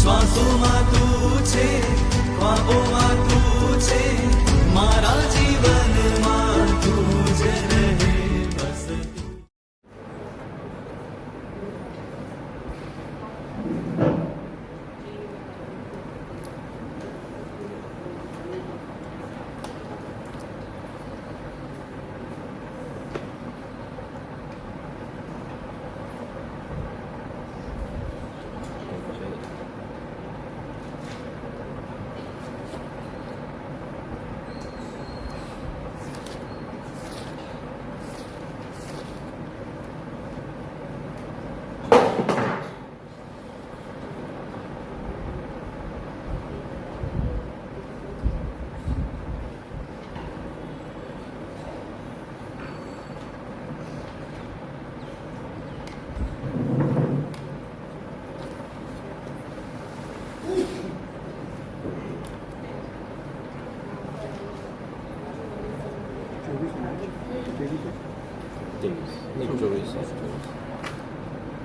શ્વાસોમાં તું છે, ખ્વાબોમાં તું છે, મારા જીવનમાં તું જ રહે બસ તું.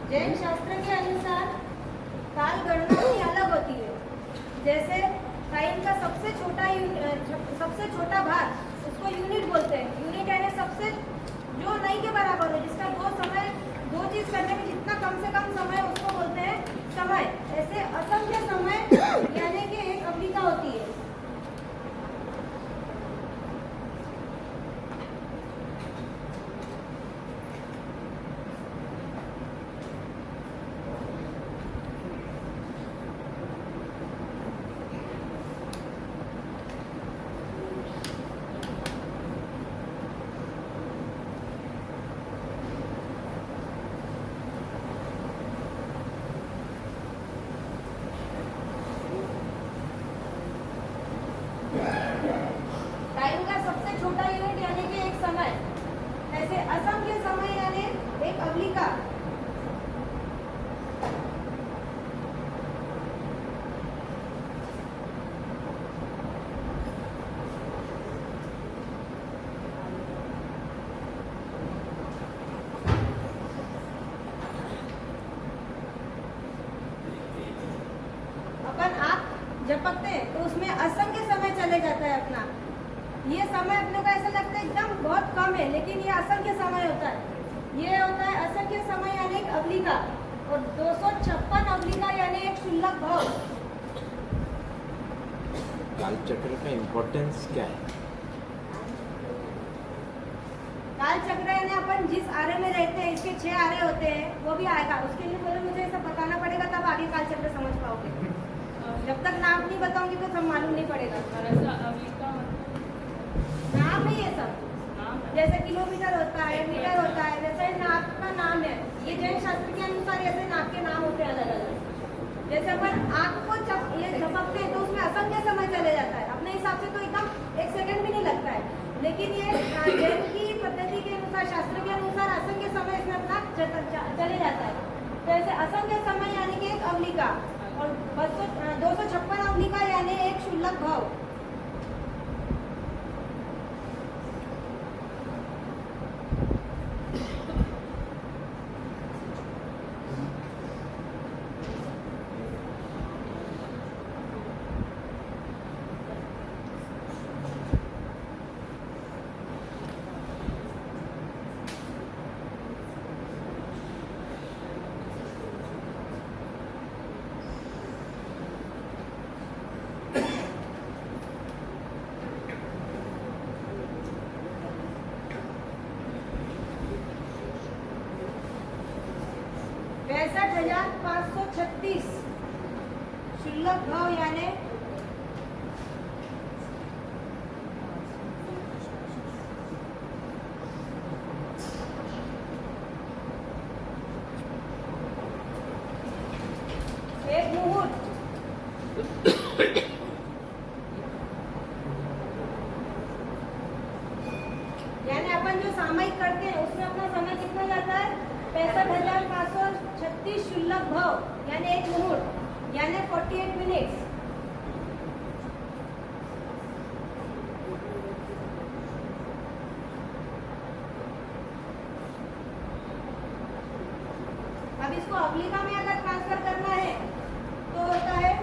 जैन शास्त्र के अनुसार काल गणना ही अलग होती है। जैसे टाइम का सबसे छोटा भाग उसको यूनिट बोलते हैं। यूनिट यानी सबसे जो नहीं के बराबर हो, जिसका दो चीज करने में जितना कम से कम समय उसको बोलते हैं समय। ऐसे असंख्य समय यानी कि एक अवलिका होती है। टाइम का सबसे छोटा यूनिट यानी कि एक समय। ऐसे असंख्य समय यानी एक अवलिका। अपन आँख झपकते हैं तो उसमें असंख्य समय चले जाता है अपना। ये समय अपने को ऐसा लगता है एकदम बहुत कम है, लेकिन ये असंख्य समय होता है। ये होता है असंख्य समय यानी एक अवलिका। और 256 अवलिका यानी एक शुल्लक भाव। काल चक्र का इम्पोर्टेंस क्या है? काल चक्र यानी अपन जिस आरे में रहते हैं, इसके 6 आरे होते हैं, वो भी आएगा। उसके लिए बोले मुझे ऐसा बताना पड़ेगा, तब आगे काल चक्र समझ पाओगे। जब तक नाम नहीं बताऊंगी तो सब मालूम नहीं पड़ेगा। नाम नहीं है सब, जैसे किलोमीटर होता है, मीटर होता है, वैसे नाप का नाम है। ये जैन शास्त्र के अनुसार ऐसे नाप के नाम होते हैं अलग अलग। जैसे अपन आँख को ये झपकते हैं तो उसमें असंख्य समय चले जाता है। अपने हिसाब से तो एकदम 1 सेकंड भी नहीं लगता है, लेकिन ये जैन की पद्धति के अनुसार, शास्त्र के अनुसार असंख्य समय इसमें अपना चले जाता है। तो ऐसे असंख्य समय यानी कि एक अवलिका। और 256 अवलिका यानी एक शुल्लक भाव। शुल्लक भाव यानी एक मुहूर्त। यानी अपन जो सामयिक करते हैं उसमें अपना समय कितना जाता है? 65,536 शुल्लक भाव यानी एक मुहूर्त यानी 48 मिनट्स। अब इसको अवलिका में अगर ट्रांसफर करना है तो होता है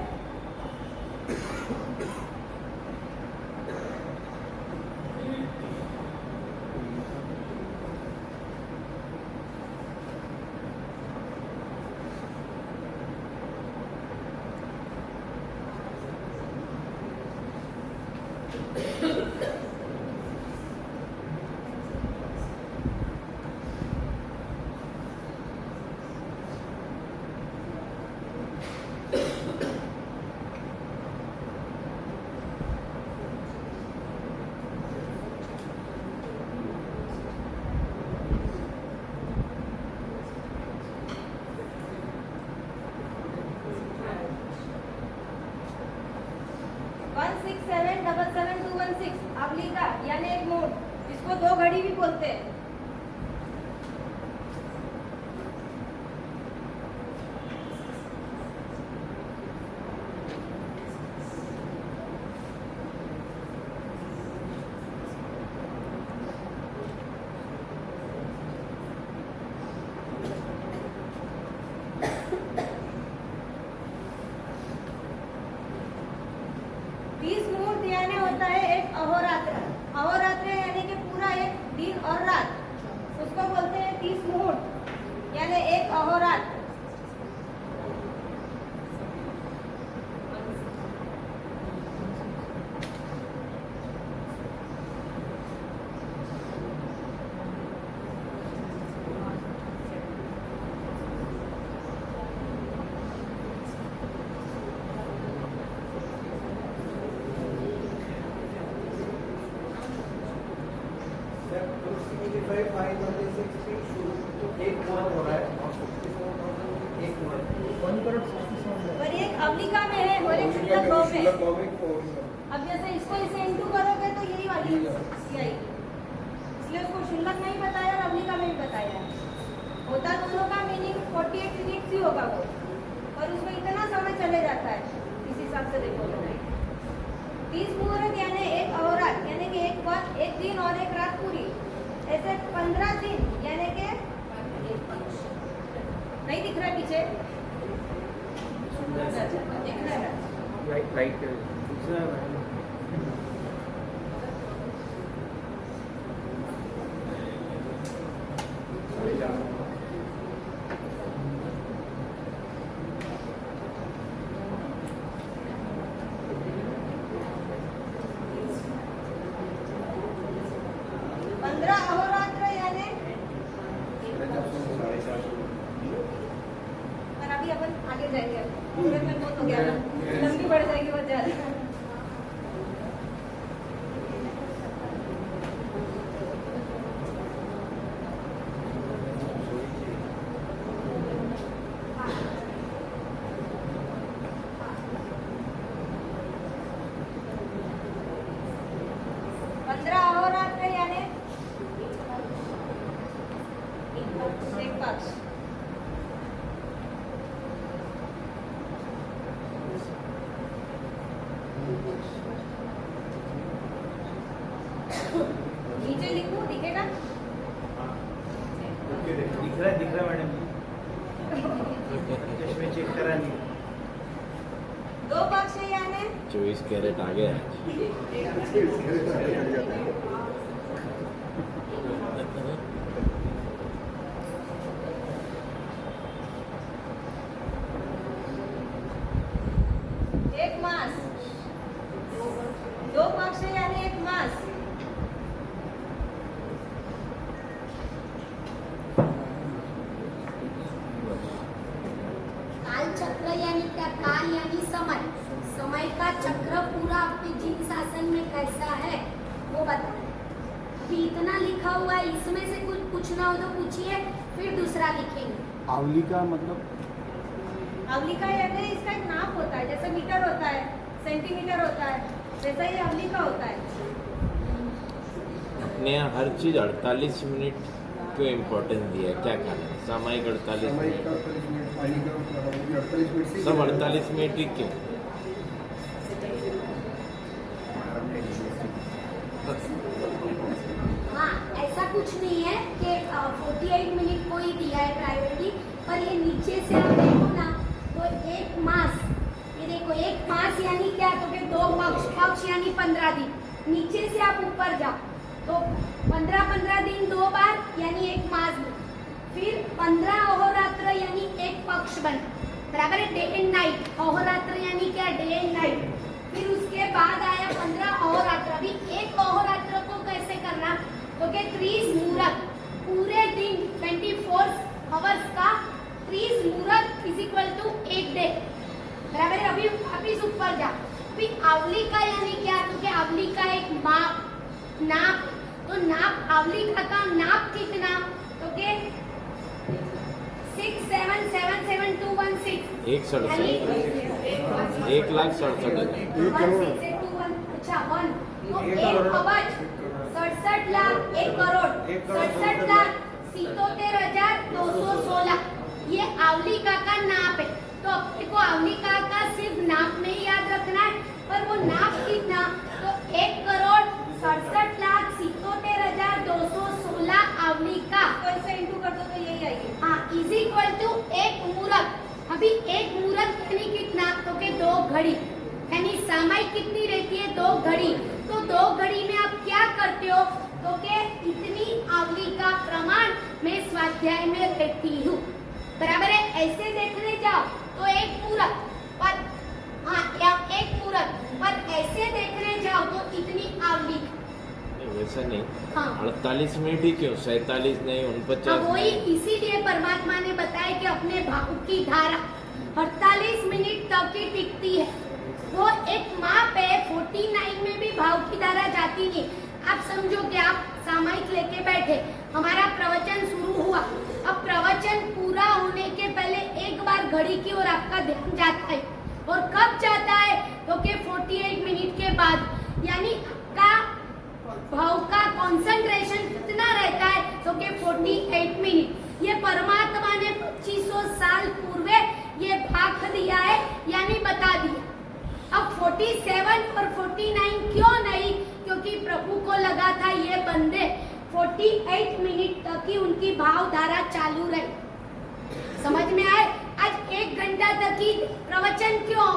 167772216 अवलिका यानी एक मोड़, जिसको 2 घड़ी भी बोलते हैं। यानी होता है एक अहोरात्र। अहोरात्र यानी कि पूरा एक दिन और रात, उसको बोलते हैं 30 मुहूर्त यानी एक अहोरात्र। पर एक अवलिका में है और एक शुक्ल भाव में। अब जैसे इसको इसे इंटू करोगे तो यही वाली आएगी, इसलिए उसको शुल्लक नहीं बताया और अवलिका में भी बताया। होता दोनों का मीनिंग 48 मिनट्स ही होगा वो, पर उसमें इतना समय चले जाता है, इस हिसाब से देखो। 30 मुहूर्त यानी एक अहोरात्र यानी कि एक वक्त, एक दिन और एक रात पूरी। ऐसे 15 दिन यानी कि नहीं दिख रहा है पीछे, दिख रहा है राइट अहोरात्र यानी, पर अभी अपन आगे जाएंगे, पूरे में बहुत हो गया ना, लंबी बढ़ जाएगी बहुत ज्यादा। अहोरात्र यानी एक पक्ष। नीचे लिखूं, दिखेगा? दिख रहा मैडम, चश्मे चेक करा ली। 2 पक्ष यानी 24 कैरेट आ गया। एक मास। 2 पक्ष यानी एक मास। काल चक्र यानी क्या? काल यानी समय, समय का चक्र पूरा आपके जीन शासन में कैसा है वो बताएं। अभी इतना लिखा हुआ है, इसमें से कुछ पूछना हो तो पूछिए, फिर दूसरा लिखेंगे। अवलिका मतलब अवलिका यानी इसका एक नाप होता है, जैसे मीटर होता है, सेंटीमीटर होता है, वैसा ही अवलिका होता है। ने हर चीज 48 मिनट क्यों इम्पोर्टेंस दिया है, क्या कारण है? सामयिक 48 मिनट, सब 48 मिनट ही क्यों? हाँ, ऐसा कुछ नहीं है कि 48 मिनट को ही दिया है प्रायोरिटी, पर ये नीचे से आप देखो ना तो एक मास, ये देखो एक मास यानी क्या? तो फिर 2 पक्ष, पक्ष यानी 15 दिन। नीचे से आप ऊपर जाओ तो 15 दिन 2 बार यानी एक मास बना, फिर 15 अहोरात्र यानी एक पक्ष बना, बराबर है? डे एंड नाइट, अहोरात्र यानी क्या? Day and night. फिर उसके बाद आया 15 अहोरात्र। अभी एक अहोरात्र को कैसे करना? तो क्या 30 मुहूर्त, पूरे दिन 24 आवर्स का 30 मुहूर्त इज इक्वल टू 1 डे, बराबर है? अभी ऊपर जा। अभी अवलिका यानी क्या? तो क्या अवलिका एक माप, नाप। तो नाप, अवलिका का नाप कितना? तो के 1,67,7,216 1,67,000 1,67,000 अच्छा 1 तो एक 1 करोड़। अबज 67 लाख 1 करोड़ एक करोड़ 67 लाख 77,216 ये आवलिका का नाप है। तो अपने को आवलिका का सिर्फ नाप में ही याद रखना है, पर वो नाप कितना, तो 1,67,77,216 आवलिका तो इसे इंटू कर दो तो यही आएगी। हाँ इज इक्वल टू एक मूरत। अभी एक मूरत यानी कितना, तो के 2 घड़ी, यानी सामाई कितनी रहती है 2 घड़ी। तो 2 घड़ी में आप क्या करते हो, तो के इतनी आवली का प्रमाण मैं स्वाध्याय में रहती हूँ, बराबर है। ऐसे देखने जाओ तो एक मूरत पर, हाँ या एक मूरत पर ऐसे देखने जाओ तो इतनी आवली। वैसा नहीं, हाँ 48 मिनट ही क्यों, 47 नहीं, 49 वही नहीं। इसीलिए परमात्मा ने बताया कि अपने भाव की धारा 48 मिनट तक ही टिकती है। वो एक माप है, 49 में भी भाव की धारा जाती नहीं। आप समझो कि आप सामायिक लेके बैठे, हमारा प्रवचन शुरू हुआ, अब प्रवचन पूरा होने के पहले एक बार घड़ी की ओर आपका ध्यान जाता है, और कब जाता है, तो कि 48 मिनट के बाद, यानी आपका भाव का कंसंट्रेशन कितना रहता है, तो कि 48 मिनट। ये परमात्मा ने 2500 साल पूर्वे ये भाग दिया है, यानी बता दिया। अब 47 और 49 क्यों नहीं, क्योंकि प्रभु को लगा था ये बंदे 48 मिनट तक ही उनकी भाव धारा चालू रहे। समझ में आए? आज 1 घंटा तक ही प्रवचन क्यों,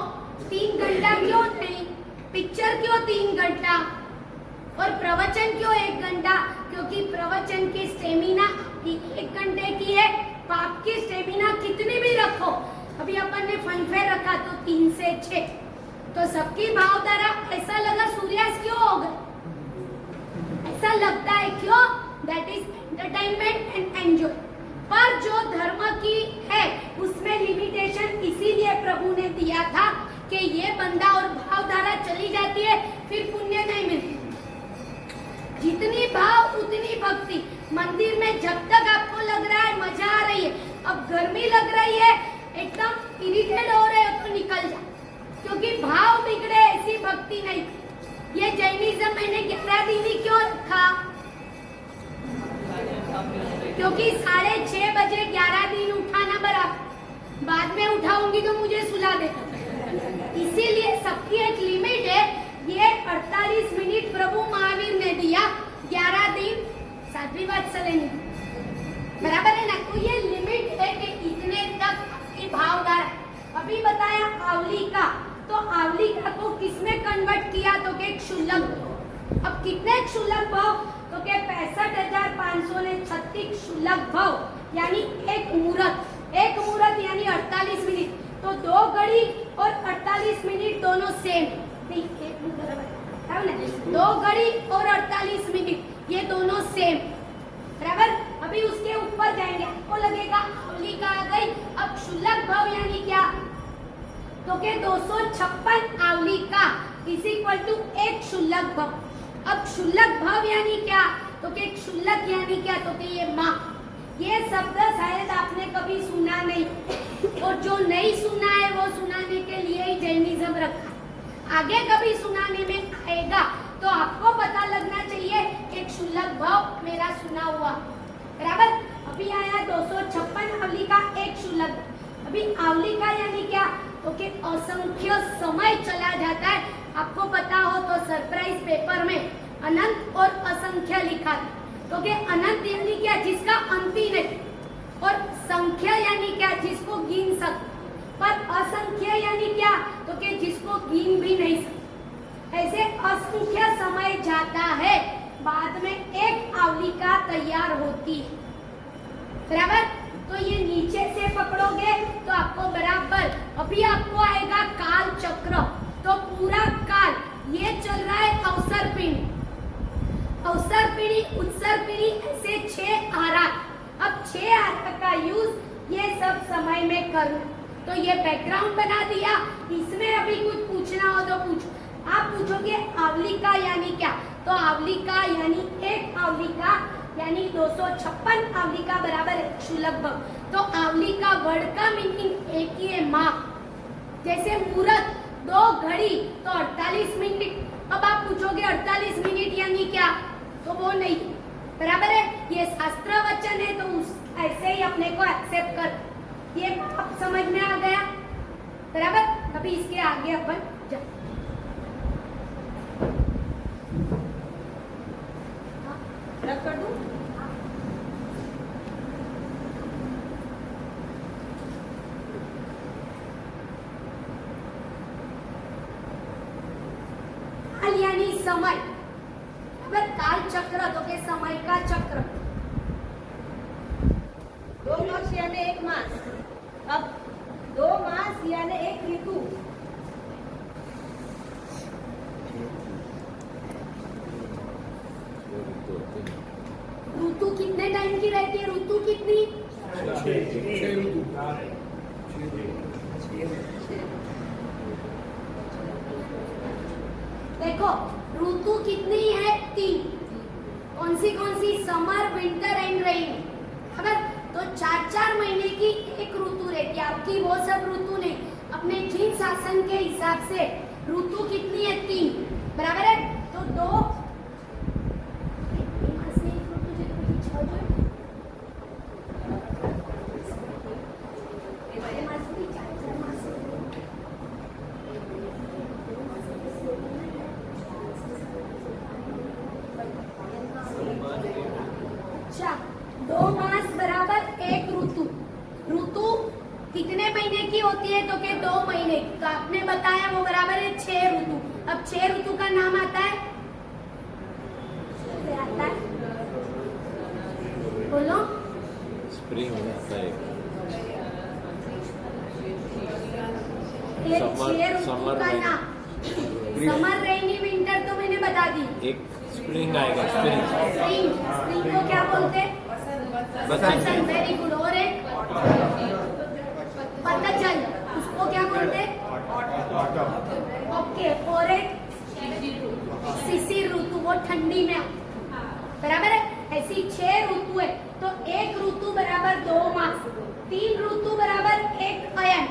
3 घंटा क्यों नहीं, पिक्चर क्यों 3 घंटा और प्रवचन क्यों 1 घंटा, क्योंकि प्रवचन की स्टेमिना 1 घंटे की है, पाप की स्टेमिना कितनी भी रखो। अभी अपन ने फनफेयर रखा तो 3 से 6, तो सबकी भावधारा ऐसा लगा सूर्यास्त क्यों हो गए, ऐसा लगता है क्यों, that is entertainment and enjoy. पर जो धर्म की है उसमें लिमिटेशन इसीलिए प्रभु ने दिया था कि ये बंदा और भावधारा चली जाती है, फिर पुण्य नहीं मिलती। जितनी भाव उतनी भक्ति। मंदिर में जब तक आपको लग रहा है मजा आ रही है, अब गर्मी लग रही है, एकदम इरिटेट हो रहे हो तो निकल जाओ, क्योंकि भाव बिगड़े ऐसी भक्ति नहीं। ये जैनिज्म मैंने 11 दिन ही क्यों रखा, क्योंकि 6:30 बजे 11 दिन उठाना बराबर, बाद में उठाऊंगी तो मुझे सुला दे, इसीलिए सबकी एक लिमिट है। ये 48 मिनट प्रभु महावीर ने दिया, 11 दिन साध्वी वात्सल्य ने, बराबर है ना। तो ये लिमिट है कि इतने तक आपकी भावधारा। अभी बताया आवली का, तो आवली का को किसमें कन्वर्ट किया, तो के क्षुल्लक। अब कितने क्षुल्लक भाव, तो के 65,536 क्षुल्लक भाव, यानी एक मूरत यानी 48 मिनट। तो 2 घड़ी और 48 मिनट दोनों सेम नहीं, एक बराबर है ना, 2 घड़ी और 48 मिनट ये दोनों सेम, बराबर। अभी उसके ऊपर जाएंगे, आपको लगेगा आवली का आ गई। अब क्षुल्लक भाव यानी क्या, तो के 256 आवली का इज इक्वल टू 1 क्षुल्लक भाव। अब क्षुल्लक भाव यानी क्या, तो के क्षुल्लक यानी क्या, तो के ये माँ। ये शब्द शायद आपने कभी सुना नहीं, और जो नहीं सुना है वो सुनाने के लिए ही जैनिज्म रखा। आगे कभी सुनाने में आएगा तो आपको पता लगना चाहिए एक क्षुल्लक भाव मेरा सुना हुआ, बराबर। अभी आया 256 आवली का 1 क्षुल्लक। अभी आवली का यानी क्या, तो कि असंख्य समय चला जाता है। आपको पता हो तो सरप्राइज पेपर में अनंत और असंख्य लिखा था, तो कि अनंत यानी क्या, जिसका अंत ही नहीं, और संख्या यानी क्या, जिसको गिन सकते, पर असंख्य यानी क्या, तो कि जिसको गिन भी नहीं सकते। ऐसे असंख्य समय जाता है, बाद में एक आवलिका तैयार होती है, बराबर। तो ये नीचे से पकड़ोगे तो आपको बराबर। अभी आपको आएगा काल चक्र, तो पूरा काल ये चल रहा है अवसर पीढ़ी, उत्सर पीढ़ी, ऐसे 6 आरा। अब 6 आरा का यूज ये सब समय में करना। तो ये बैकग्राउंड बना दिया, इसमें अभी कुछ पूछना हो तो पूछो। आप पूछोगे आवलिका यानी क्या, तो आवलिका यानी 1 आवलिका यानी 256 आवलिका बराबर है क्षुल्लक भाव। तो आवलिका वर्ड का मीनिंग एक ही है, माँ। जैसे मूरत 2 घड़ी तो 48 मिनट। अब आप पूछोगे 48 मिनट यानी क्या, तो वो नहीं, बराबर है, ये शास्त्र वचन है तो ऐसे ही अपने को एक्सेप्ट कर। ये आप समझ में आ गया, बराबर। अभी इसके आगे अपन रख कर दूं? काल यानी समय, अगर काल चक्र तो के समय का चक्र। 2 वर्ष यानी 1 मास। अब 2 मास यानी 1 ऋतु। ऋतु कितने टाइम की रहती है, ऋतु कितनी? देखो ऋतु कितनी है, 3। कौन सी समर, विंटर एंड रेन। अगर तो 4-4 महीने की एक ऋतु रहती है आपकी, वो सब ऋतु नहीं, अपने जीन शासन के हिसाब से ऋतु कितनी है, 3, बराबर है। तो 2 2 मास बराबर 1 ऋतु। ऋतु कितने महीने की होती है, तो के 2 महीने। तो आपने बताया वो बराबर है 6 ऋतु। अब 6 ऋतु का नाम आता है, बोलो। स्प्रिंग आता है, ये 6 ऋतु का नाम, समर, रेनी, विंटर तो मैंने बता दी। एक स्प्रिंग आएगा, स्प्रिंग स्प्रिंग को क्या बोलते हैं? बसंत। Very good. और एक पतझड़, उसको क्या बोलते हैं? ओके। और एक शिशिर ऋतु, वो ठंडी में, बराबर है। ऐसी 6 ऋतु है, तो 1 ऋतु बराबर 2 मास, 3 ऋतु बराबर 1 अयन,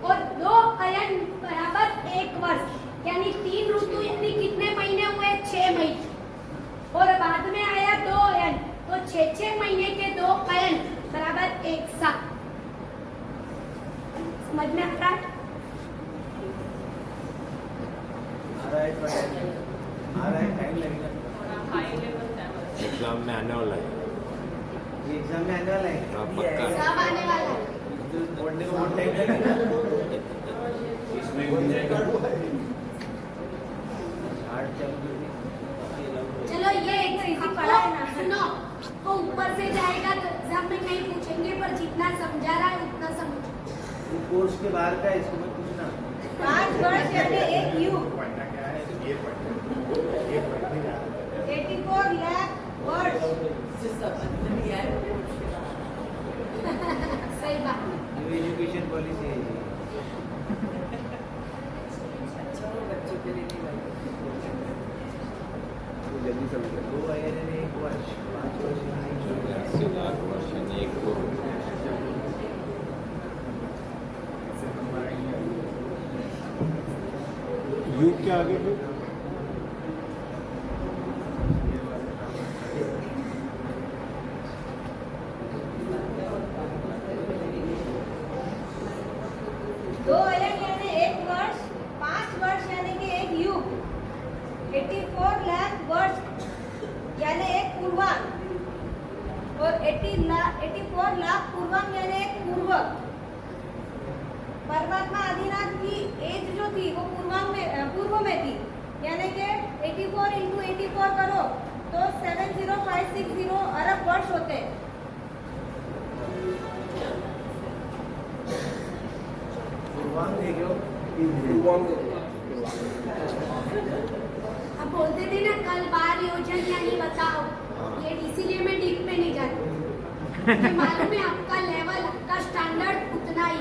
और 2 अयन बराबर 1 वर्ष। यानी 3 ऋतु यानी कितने महीने हुए, 6 महीने। और बाद में आया 2 अयन, तो 6 महीने के 2 अयन बराबर 1 साल। समझ में आ रहा है? आ रहा है, टाइम लगेगा। एग्जाम में आने वाला है। ये एग्जाम में आने वाला है। हाँ, पक्का। सब आने वाला है। तो पढ़ने को बहुत टाइम लगेगा। इसमें हो जाएगा। चलो ये एक चीज पढ़ा है ना, सुनो, तो ऊपर से जाएगा तो एग्जाम में नहीं पूछेंगे, पर जितना समझा रहा है उतना समझो। ये कोर्स के बाहर का है, इसको मत पूछना। 5 वर्ष यानी 1 युग। 84 लाख वर्ष। सही बात। ये एजुकेशन पॉलिसी है। जल्दी समझ लो। 2 अयन यानी 1 वर्ष, 5 वर्ष यानी 80 लाख वर्ष यानी 1 करोड़। युग के आगे फिर 2 अयन यानी 1 वर्ष, 5 वर्ष यानी कि 1 युग, 84 लाख वर्ष यानी 1 पूर्वांग, और 84 लाख पूर्वांग यानी 1 पूर्वक। परमात्मा आदिनाथ की एज जो थी वो पूर्व में थी, यानी कि 84 × 84 करो तो 70560 अरब वर्ष होते हैं। पूर्वांग देख लो। अब बोलते थे ना कल बार योजन यानी बताओ, ये इसीलिए मैं डीप में नहीं जाती। मुझे मालूम है आपका लेवल, आपका स्टैंडर्ड उतना ही।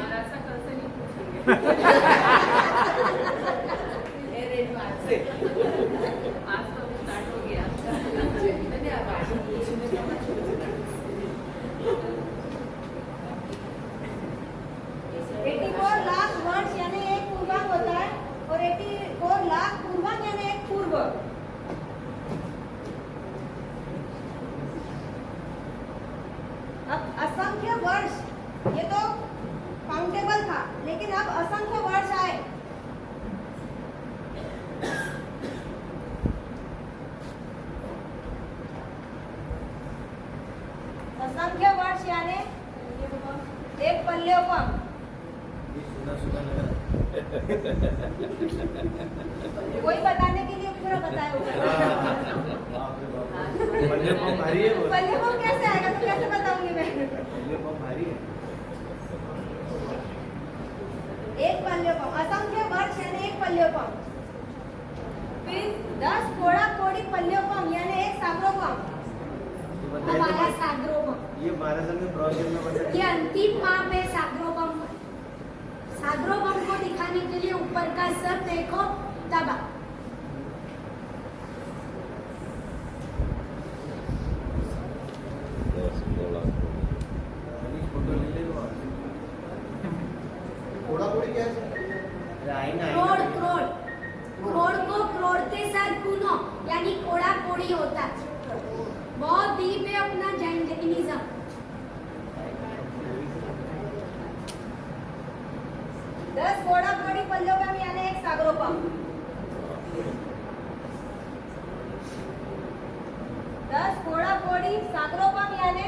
पूर्व। अब असंख्य वर्ष, ये तो काउंटेबल था, लेकिन अब असंख्य वर्ष आए। असंख्य वर्ष यानी एक पल्योपम। कोई बताने के लिए पूरा बताया होगा। पल्योपम कैसे आएगा, तो कैसे बताऊंगी मैं? एक पल्योपम, असंख्य वर्ष यानी एक पल्योपम। फिर 10 कोड़ा कोड़ी पल्योपम यानी एक सागरोपम। हमारा सागरोपम, ये 12 साल में प्रोजेक्ट में बता ये अंतिम माप है सागरोपम। सागरोपम को दिखाने के लिए ऊपर का सब देखो, दबा। फोटो ले ले थोड़ा थोड़ी क्या है क्रोड़ क्रोड़ क्रोड़ को क्रोड़ के साथ गुनो यानी कोड़ा कोड़ी होता है। बहुत डीप है अपना जैनिज्म। 10 कोड़ा कोड़ी पल्योपम यानी एक सागरोपम। 10 कोड़ा कोड़ी सागरोपम यानी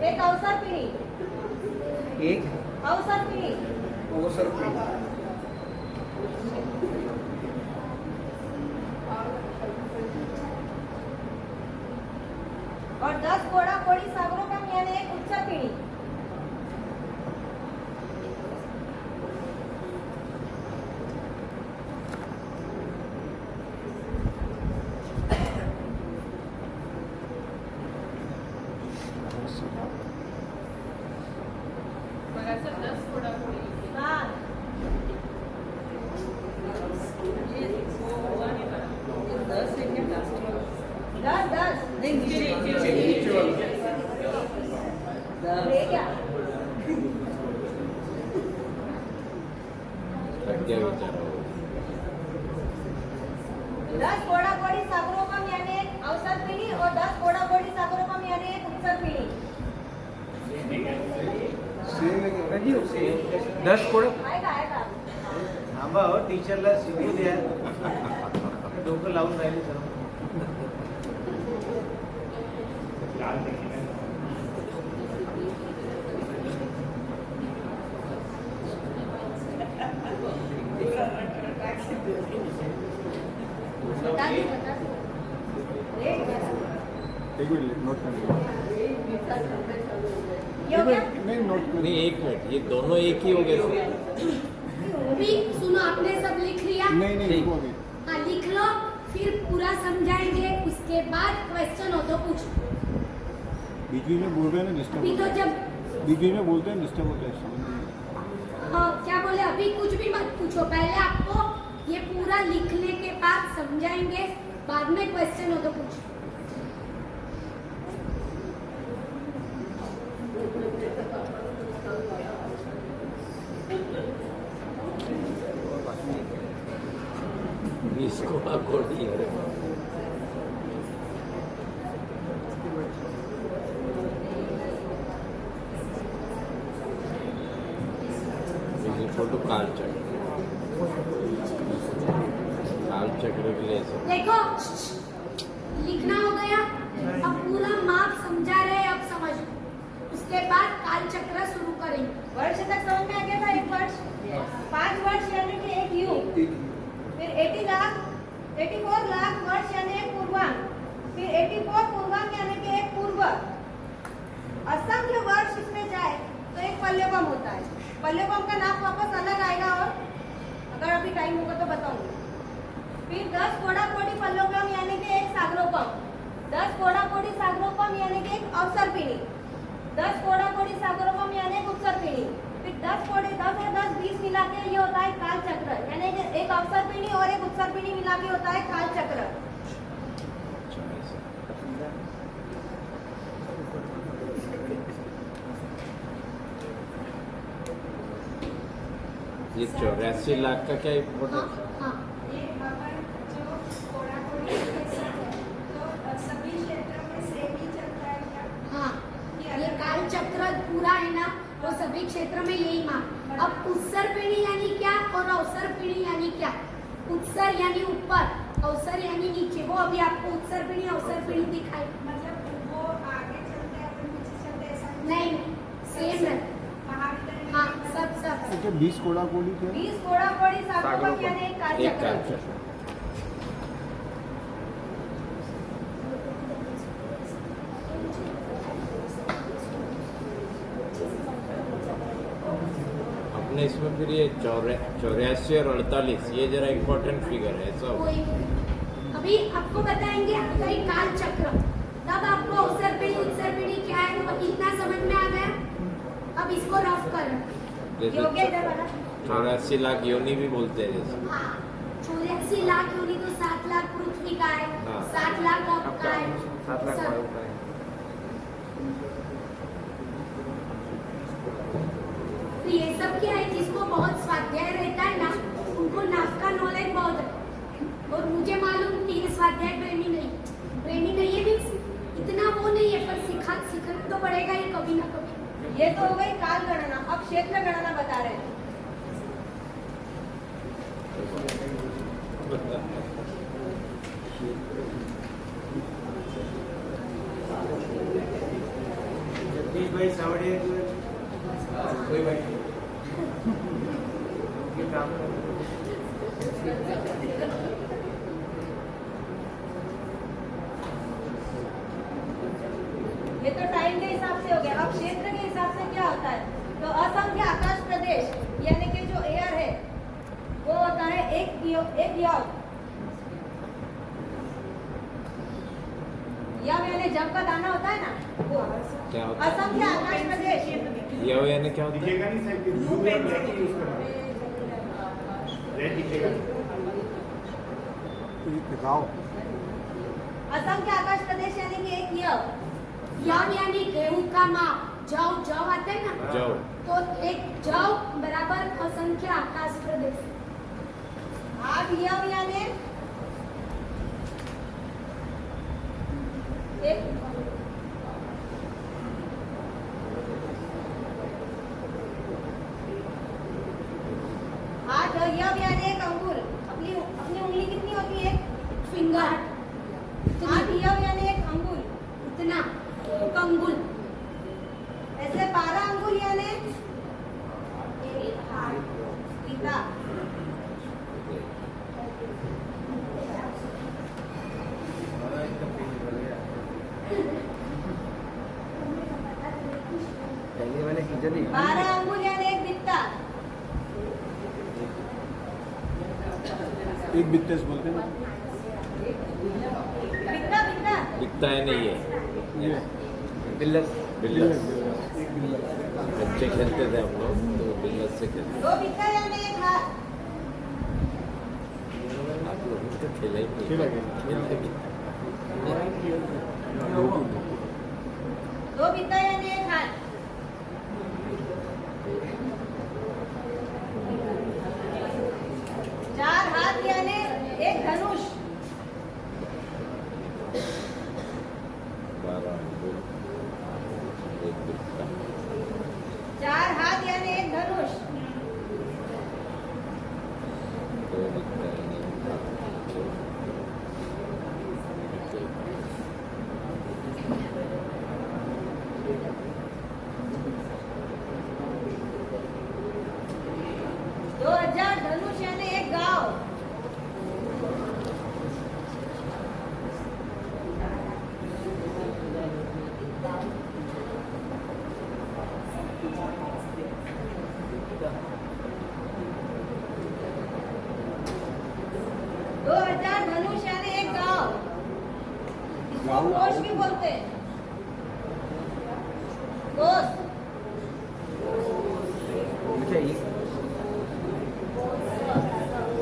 एक अवसर पीढ़ी। एक अवसर पीढ़ी। अवसर और 10 कोड़ा कोड़ी सागरोपम यानी एक उत्सव पीढ़ी। हाँ। 10 क्या? क्या विचार हो 10 कोड़ा कोड़ी सागरोपम यानी एक अवसर पीढ़ी और 10 कोड़ा कोड़ी सागरोपम यानी एक उत्सव पीढ़ी। 10 कोड़ा आएगा थांबा हो टीचरला शिकू द्या डोकं लावून राहिले सर्व बता दो एक मिनट नोट करना ये हो गया? नहीं नोट नहीं, एक मिनट, ये दोनों एक ही हो गए। अभी सुनो, आपने सब लिख लिया? नहीं नहीं ठीक। वो भी हाँ लिख लो, फिर पूरा समझाएंगे, उसके बाद क्वेश्चन हो तो पूछो। बीच बीच में बोल रहे हैं ना डिस्टर्ब अभी तो जब बीच बीच में बोलते हैं डिस्टर्ब होता है समझ नहीं हाँ, क्या बोले, अभी कुछ भी मत पूछो, पहले आपको ये पूरा लिखने के बाद समझाएंगे, बाद में क्वेश्चन हो तो पूछो। इसको अकॉर्डिंग फोटो काल चक्र के लिए देखो लिखना हो गया, अब पूरा माप समझा रहे हैं, अब समझ लो, उसके बाद काल चक्र शुरू करेंगे। वर्ष तक समझ में आ गया था? एक वर्ष, 5 वर्ष यानी कि एक युग, फिर 84 लाख वर्ष यानी एक पूर्वांग, फिर 84 पूर्वांग यानी कि एक पूर्व। असंख्य वर्ष इसमें जाए तो एक पल्योपम होता है। पल्योपम का नाम वापस अलग आएगा और अगर अभी टाइम होगा तो बताऊंगी। फिर 10 कोडाकोडी पल्लोक्रम यानी कि एक सागरोपम, 10 कोडाकोडी सागरोपम यानी कि एक अवसरपिणी, 10 कोडाकोडी सागरोपम यानी एक उत्सरपिणी, फिर 10 कोडे 10 और 10 20 मिला के ये होता है काल चक्र, यानी कि एक अवसरपिणी और एक उत्सरपिणी मिला के होता है काल चक्र। ये 84 लाख का क्या हाँ इम्पोर्टेंस? हाँ ये अपन जो कोडाकोडी कैसे है, तो सभी क्षेत्रों में सेम ही चलता है क्या? हाँ ये काल चक्र पूरा है ना, तो सभी क्षेत्र में यही मार्ग। अब उत्सर पीढ़ी यानी क्या और अवसर पीढ़ी यानी क्या? उत्सर यानी ऊपर, अवसर यानी नीचे। वो अभी आपको उत्सर पीढ़ी अवसर पीढ़ी दिखाई। मतलब वो आगे चलते हैं अपन पीछे चलते हैं ऐसा नहीं सेम है। महावितरण हाँ सब सब तो क्या 20 कोडाकोडी क्या? 20 कोडाकोडी सागरोपम यानी एक काल एक काल चक्र। चक्र। अपने इसमें फिर ये 84 और 48 ये जरा इम्पोर्टेंट फिगर है ऐसा होगा। कोई अभी आपको बताएंगे आपका ये काल चक्र, तब आपको अवसर पीढ़ी उत्सर पीढ़ी क्या है तो इतना समझ में आ गया। अब इसको रफ करो। योग्य इधर वाला 84 लाख योनि भी बोलते हैं जैसे। हाँ 84 लाख योनि तो 7 लाख पृथ्वी का है, हाँ। 7 लाख आपका है, 7 लाख सब। वायु का है। तो ये सब क्या है जिसको बहुत स्वाध्याय रहता है ना, उनको नाक का नॉलेज बहुत है। और मुझे मालूम कि ये स्वाध्याय प्रेमी नहीं है मीन्स इतना वो नहीं है, पर सीखना तो पड़ेगा ही कभी ना कभी। ये तो हो गई काल गणना। अब क्षेत्र गणना बता रहे हैं। जगदीश भाई सावड़े कोई भाई ये काम कर ये तो टाइम के हिसाब से हो गया। अब क्षेत्र के हिसाब से क्या होता है, तो असंख्य आकाश प्रदेश यानी कि जो एयर है वो होता है एक यव यानी जब का दाना होता है ना वो। क्या होता है? असंख्य आकाश प्रदेश यव यानी क्या होता है? दिखेगा नहीं साहब, ब्लू पेन जैकेट यूज करना, रेड दिखेगा। राव असंख्य आकाश प्रदेश यानी कि एक यव यानी गेहूं का माप, जौ आते हैं ना, जाओ तो एक जौ बराबर असंख्य आकाश प्रदेश। आठ यव यानी एक आठ यव यानी एक अंगुल। अपनी उंगली कितनी होती है? फिंगर। 8 यव यानी एक अंगुल। इतना एक अंगुल। ऐसे 12 अंगुल यानी गीता। पहले वाले की जली 12 अंगुल यानी एक बित्ता। एक बित्तेस बोलते हैं ना, बित्ता बित्ता दिखता है नहीं ये है बिल्लस बिल्लस। एक बिल्ला। बच्चे खेलते थे हम लोग तो बिल्लस से खेलते। 2 बित्ता यानी एक हाथ। आप लोगों को खेला ही नहीं। खेला गया। खेला। 2 बित्ता यानी एक हाथ। 4 हाथ यानी एक धनुष। 12 अंगुल, एक बित्ता। 4 हाथ यानी एक धनुष। 2 बित्ता यानी एक हाथ। उसको कोश भी बोलते हैं। कोश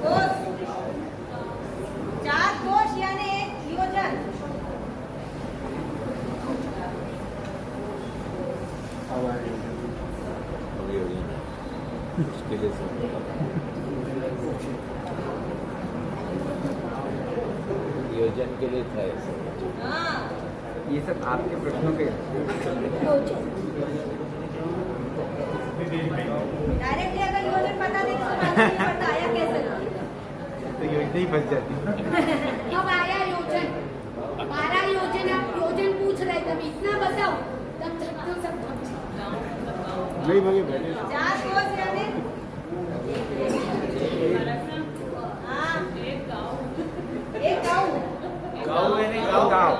कोश 4 कोश यानी 1 योजन। अभी हो गया ना उसके लिए सब योजन के लिए था ऐसा। हाँ ये सब आपके प्रश्नों के डायरेक्टली अगर योजन पता नहीं तो मालूम नहीं पड़ता आया कैसे ना। तो योजना ही फंस जाती है। अब आया योजन 12 योजन। आप योजन पूछ रहे तब इतना बताओ तब तक तो सब नहीं भाई बैठे 4 कोश यानी हाँ एक गाँव। गाँव है नहीं गाँव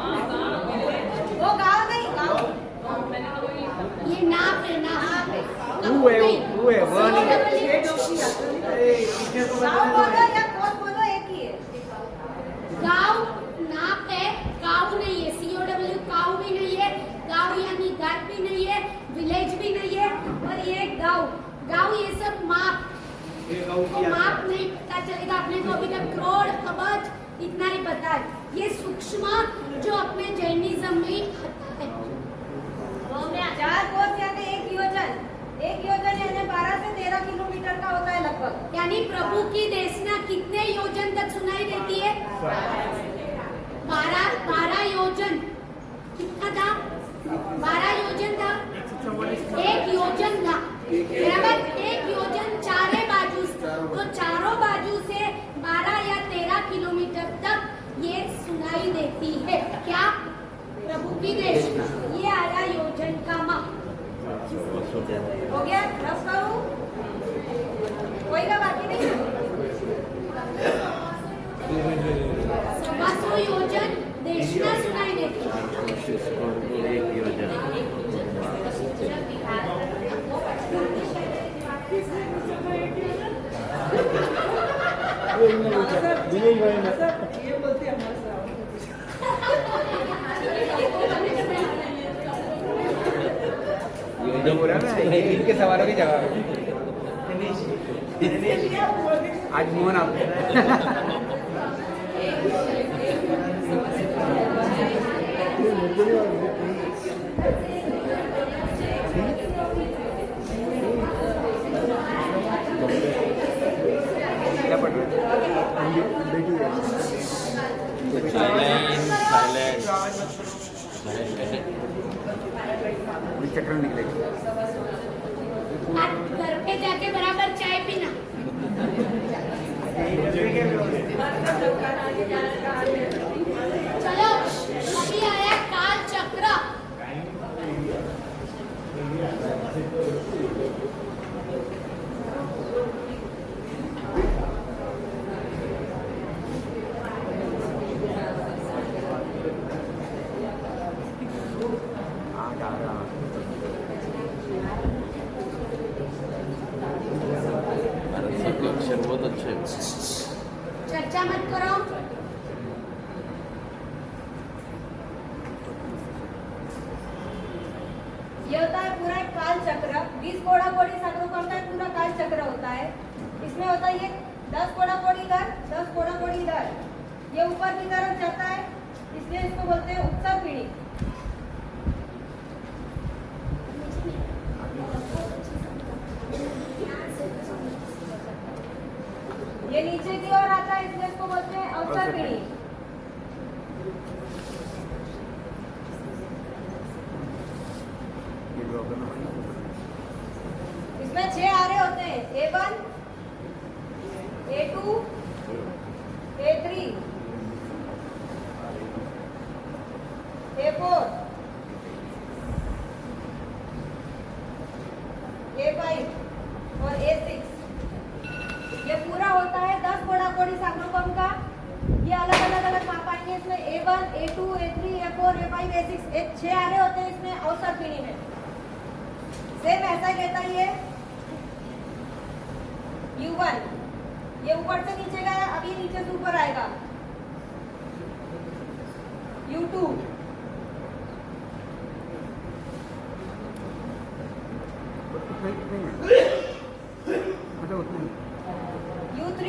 वो गाँव नहीं गाँव ये नाप है नाप है वो है वो नहीं है। टीचर को गाँव बोलो या कोश बोलो एक ही है। गाँव नाप है गाँव नहीं है COW गाँव भी नहीं है गाँव यानी घर भी नहीं है विलेज भी नहीं है और ये गाँव गाँव ये सब माप ये गाँव तो की माप नहीं पता चलेगा अपने को अभी तक करोड़ अबज इतना ही पता है ये सूक्ष्म जो अपने जैनिज्म में ही आता है 4 कोश यानी 1 योजन। 1 योजन यानी 12 से 13 किलोमीटर का होता है लगभग। यानी प्रभु की देशना कितने योजन तक सुनाई देती है 12 योजन। कितना था 12 योजन था 1 योजन था बराबर। 1 योजन चारे बाजू से तो चारों बाजू से 12 या 13 किलोमीटर तक ये सुनाई देती है क्या प्रभु की देशना। ये आया योजन का माप। हो गया रब करूं कोई का बाकी नहीं। 125 योजन देशना सुनाई देती है। एक योजन जो बोला ना ये इनके सवालों के जवाब है। आज मोहन आप क्या पढ़ रहे चक्र निकलेगा। आप घर पे जाके बराबर चाय पीना। चलो अभी आया काल चक्र। अक्षर बहुत अच्छे हैं। चर्चा मत करो। ये होता है पूरा एक काल चक्र। 20 कोड़ा कोड़ी सागरों का होता है पूरा काल चक्र होता है। इसमें होता है ये 10 कोड़ा कोड़ी इधर 10 कोड़ा कोड़ी इधर। ये ऊपर की तरफ जाता है इसलिए इसको बोलते हैं उत्तर पीढ़ी। ये नीचे की ओर आता है इसलिए इसको बोलते हैं अवसर पीढ़ी। इसमें 6 आरे होते हैं A1 A2 A3 A4 A5 और A6। ये पूरा होता है 10 कोड़ा कोड़ी सागरोपम का। ये अलग अलग माप आएंगे इसमें A1 A2 A3 A4 A5 A6 एक 6 आरे होते हैं इसमें अवसर पीढ़ी में। सेम ऐसा ही रहता है ये U1। ये ऊपर से नीचे गया अभी नीचे से ऊपर आएगा। U2, U3,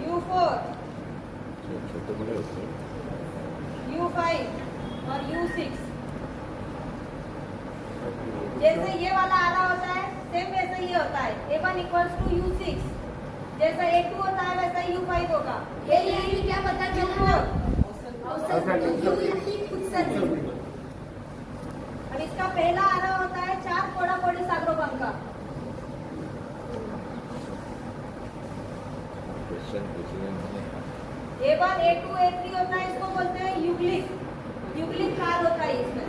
U4, छोटे बड़े होते हैं। U5 और U6। जैसे ये वाला आधा होता है सेम वैसे ये होता है A1 = U6, जैसा A2 होता है वैसा U5 होगा। ये यानी क्या पता चला? और इसका पहला आधा होता है 4 कोड़ा कोड़ी सागरोपंखा। क्वेश्चन पूछने में A1, A2, A3 होता है, इसको बोलते हैं युग्लिक। युग्लिक काल होता है इसमें।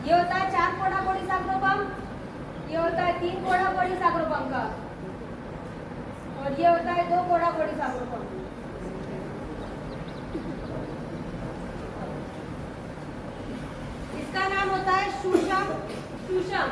ये होता है 4 कोड़ा कोड़ी सागरोपंख, ये होता है 3 कोड़ा कोड़ी सागरोपंखा, और ये होता है 2 कोड़ा कोड़ी सागरोपंख। इसका नाम होता है शूशम। शूशम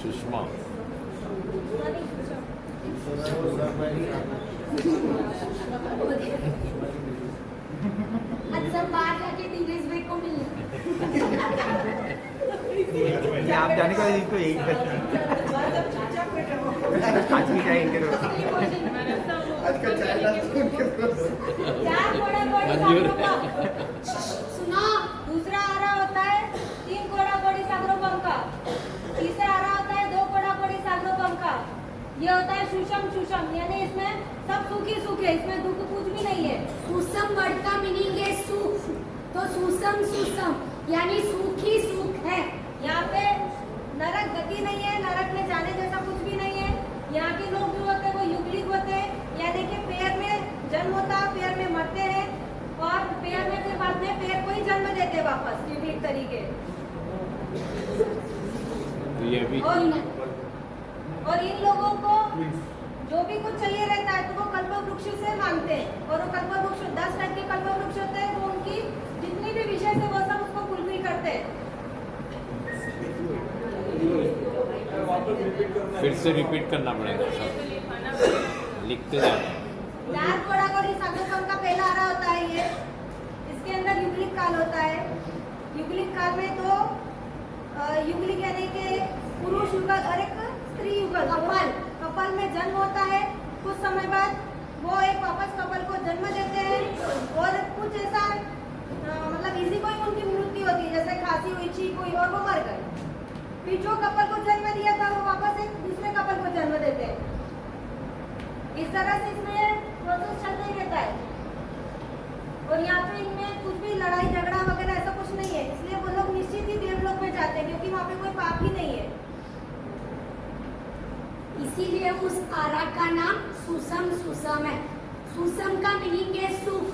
सुषमा आज सब बाहर जाके धीरेज भाई को मिलना। ये आप जाने का इनको यही आज की चाय इनके आज का चाय नाश्ता उनके पास। 4 कोड़ा कोड़ी मंजूर है। सागरोपंख। सुनो, दूसरा आ रहा होता है 3 कोड़ा कोड़ी सागरोपंखा। तीसरा आ रहा होता है 2 कोड़ा कोड़ी सागरोपंखा। ये होता है शूशम। शूशम यानी इसमें सब सूखी सूखे, इसमें दुख कुछ भी नहीं है। सुसम वर्ड का मीनिंग है सुख, तो सुसम सुसम यानी सूखी सुख है। यहाँ पे नरक गति नहीं है, नरक में जाने जैसा कुछ भी नहीं है। यहाँ के लोग जो होते हैं वो युगलिक होते हैं, यानी कि पेड़ में जन्म होता है, पेड़ में मरते हैं, और पेड़ में फिर बाद में पेड़ को ही जन्म देते हैं वापस युगलिक तरीके। तो ये भी और इन लोगों को जो भी कुछ चाहिए रहता है तो वो कल्पवृक्ष से मांगते हैं, और वो कल्पवृक्ष 10 टाइप के कल्पवृक्ष होते हैं, वो उनकी जितनी भी विषय से वो सब उसको फुलफिल करते हैं। फिर से रिपीट करना पड़ेगा सब, लिखते जाना। 4 कोड़ा कोड़ी सागरोपंख का पहला आ रहा होता है ये। इसके अंदर युगलिक काल होता है। युगलिक काल में तो युगलिक यानी कि पुरुष युगल और एक स्त्री युगल कपल में जन्म होता है। कुछ समय बाद वो एक वापस कपल को जन्म देते हैं, और कुछ ऐसा मतलब इसी को ही उनकी मृत्यु होती है, जैसे खांसी हुई, छींक हुई और वो मर गए। फिर जो कपल को जन्म दिया था वो वापस एक दूसरे कपल को जन्म देते हैं। इस तरह से इसमें प्रोसेस चलता ही रहता है। और यहाँ पे इनमें कुछ भी लड़ाई झगड़ा वगैरह ऐसा कुछ नहीं है, इसलिए वो लोग निश्चित ही देवलोक में जाते हैं, क्योंकि वहाँ पे कोई पाप ही नहीं है। इसीलिए उस आरा का नाम सुसम सुसम है। सुसम का मीनिंग है सुख,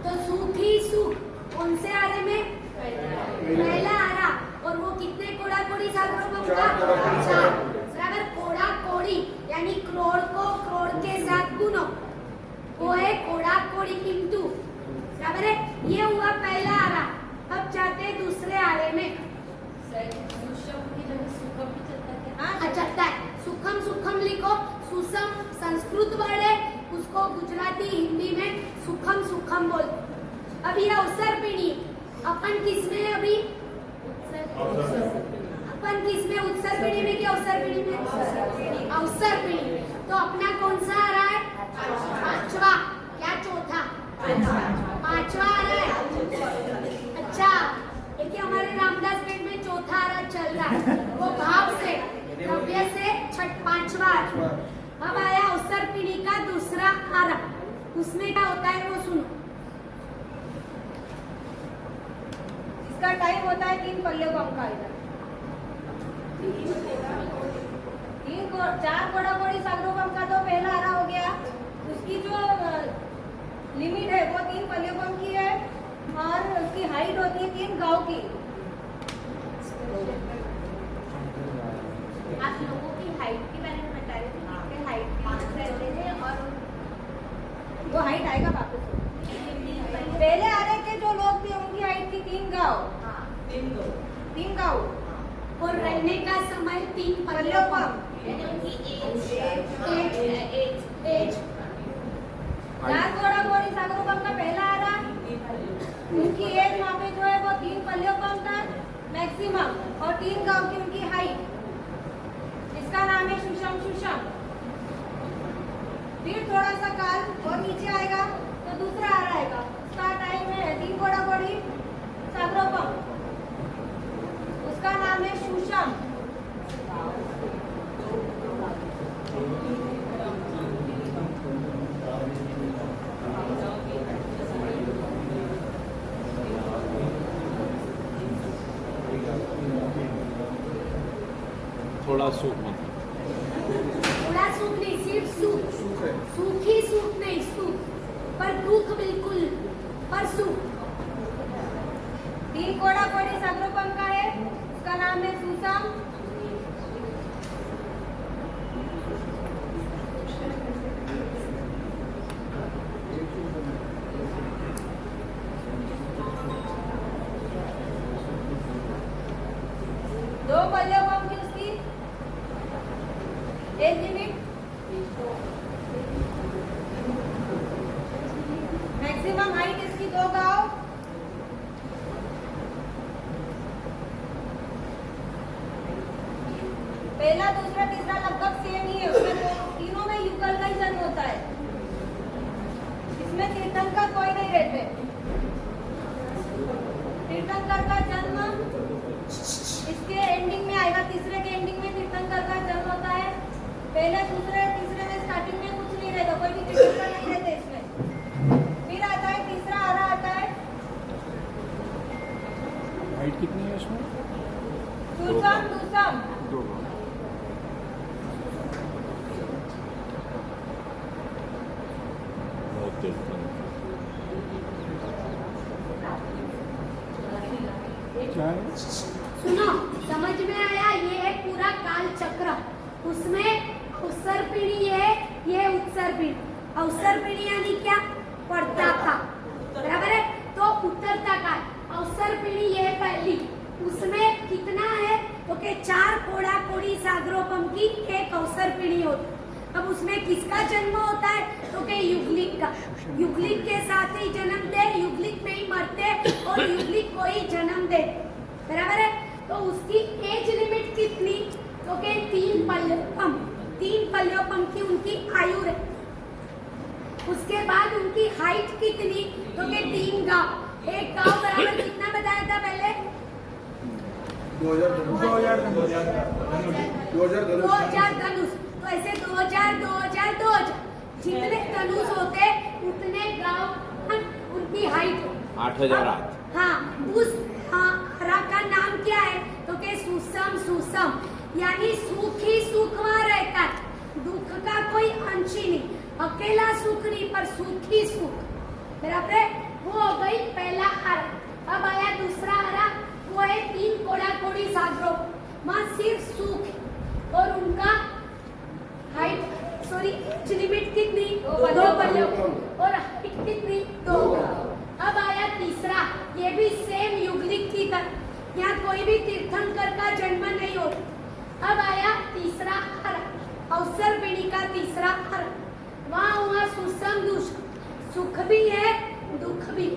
तो सुख ही सुख। कौन से आरे में? पहला आरा। और वो कितने कोड़ा कोड़ी सागरोपंख का? 4। बराबर। कोड़ा कोड़ी यानी करोड़ को करोड़ के साथ गुनो, वो है कोड़ा कोड़ी किंतु। बराबर है। ये हुआ पहला आरा। अब जाते हैं दूसरे आरे में। हाँ चलता है। सुखम सुखम लिखो। सुसम संस्कृत वर्ड है, उसको गुजराती हिंदी में सुखम सुखम बोलते। अब ये अवसर पीढ़ी, अपन किस में अभी? अपन किस में? उत्सर पीढ़ी में कि अवसर पीढ़ी में? अवसर पीढ़ी। तो अपना कौन सा आ रहा है? 5वां। क्या चौथा? 5वां आ रहा है। अच्छा, देखिए हमारे रामदास पेट में चौथा आरा चल रहा है, वो भाव से द्रव्य से 5वां। अब आया अवसर पीढ़ी का दूसरा आरा, उसमें क्या होता है वो सुनो। इसका टाइम होता है 3 पल्ले पंखा। इधर चार कोड़ा कोड़ी सागरोपम का तो पहला आरा हो गया। उसकी जो लिमिट है वो 3 पल्योपम की है और उसकी हाइट होती है 3 गांव की। आप लोगों की हाइट के बारे में बता रहे थे, कितने हाइट रहते थे और वो हाइट आएगा वापस। पहले आ रहे के जो लोग थे उनकी हाइट थी 3 गांव। 3 गांव और रहने का समय 3 पल्योपम। यानी उनकी एज 4 कोड़ा कोड़ी सागरोपम का पहला आ रहा, उनकी एज वहाँ पे जो है वो 3 पल्योपम तक मैक्सिमम और 3 गांव की उनकी हाइट। इसका नाम है सुषम सुषम। फिर थोड़ा सा काल और नीचे आएगा तो दूसरा आ रहा आएगा। उसका टाइम है 3 कोड़ा कोड़ी सागरोपम। उसका नाम है सुषम। थोड़ा सूख मत। थोड़ा सूख नहीं, सिर्फ सूख। सूख ही सूख नहीं, सूख पर दुख बिल्कुल पर सूख। 3 कोड़ा कोड़ी सागरोपम का है, उसका नाम है सुषम। दो पल्योपम की उसकी एज लिमिट। मैक्सिमम हाइट इसकी 2 गांव। पहला दूसरा तीसरा लगभग सेम ही है। उसमें तीनों में युगल का ही जन्म होता है। इसमें तीर्थंकर कोई नहीं रहते। तीर्थंकर का जन्म इसके एंडिंग में आएगा। तीसरे के एंडिंग में तीर्थंकर का जन्म होता है। पहले दूसरे तीसरे में स्टार्टिंग में कुछ नहीं रहता, कोई भी तीर्थंकर नहीं रहते इसमें। फिर आता है तीसरा आरा आता है हाइट कितनी है इसमें? सुषम दुषम। 2 ओके। क्या है? सुनो, समझ में आया? ये है पूरा काल चक्र। उसमें उत्सर पीढ़ी है, ये उत्सर पीढ़ी। अवसर पीढ़ी यानी क्या? पड़ता का, बराबर है? तो उत्तरता काल। अवसर पीढ़ी ये पहली। उसमें कितना है? तो के 4 कोड़ा कोड़ी सागरोपम की एक अवसर पीढ़ी होती। अब उसमें किसका जन्म होता है? तो के युगलिक का। युगलिक के साथ ही जन्म दे, युगलिक में ही मरते और युगलिक को ही जन्म दे, बराबर है? तो उसकी एज लिमिट कितनी? तो के 3 पल्योपम। 3 पल्योपम की उनकी आयु है। उसके बाद उनकी हाइट कितनी? तो के 3 गांव। एक गांव बराबर कितना बताया था पहले? 2000 धनुष। तो ऐसे 2000 जितने धनुष होते उतने गांव उनकी हाइट। 8008। हाँ, उस आरा का नाम क्या है? तो के सुषम सुषम, यानी सुख ही सुख वहाँ रहता है। दुख का कोई अंश ही नहीं। अकेला सुख नहीं पर सुख ही सुख, बराबर है? वो हो गई पहला आरा। अब आया दूसरा आरा, वो है 3 कोड़ा कोड़ी सागरोपम। वहाँ सिर्फ सुख और उनका हाइट एज लिमिट कितनी? 2 पल्योपम। और हाइट कितनी? 2। अब आया तीसरा, ये भी सेम युगलिक की तरह। यहाँ कोई भी तीर्थंकर का जन्म नहीं होता। अब आया तीसरा आरा, अवसर पीढ़ी का तीसरा आरा। वहाँ हुआ सुषम दुषम। सुख भी है, दुख भी,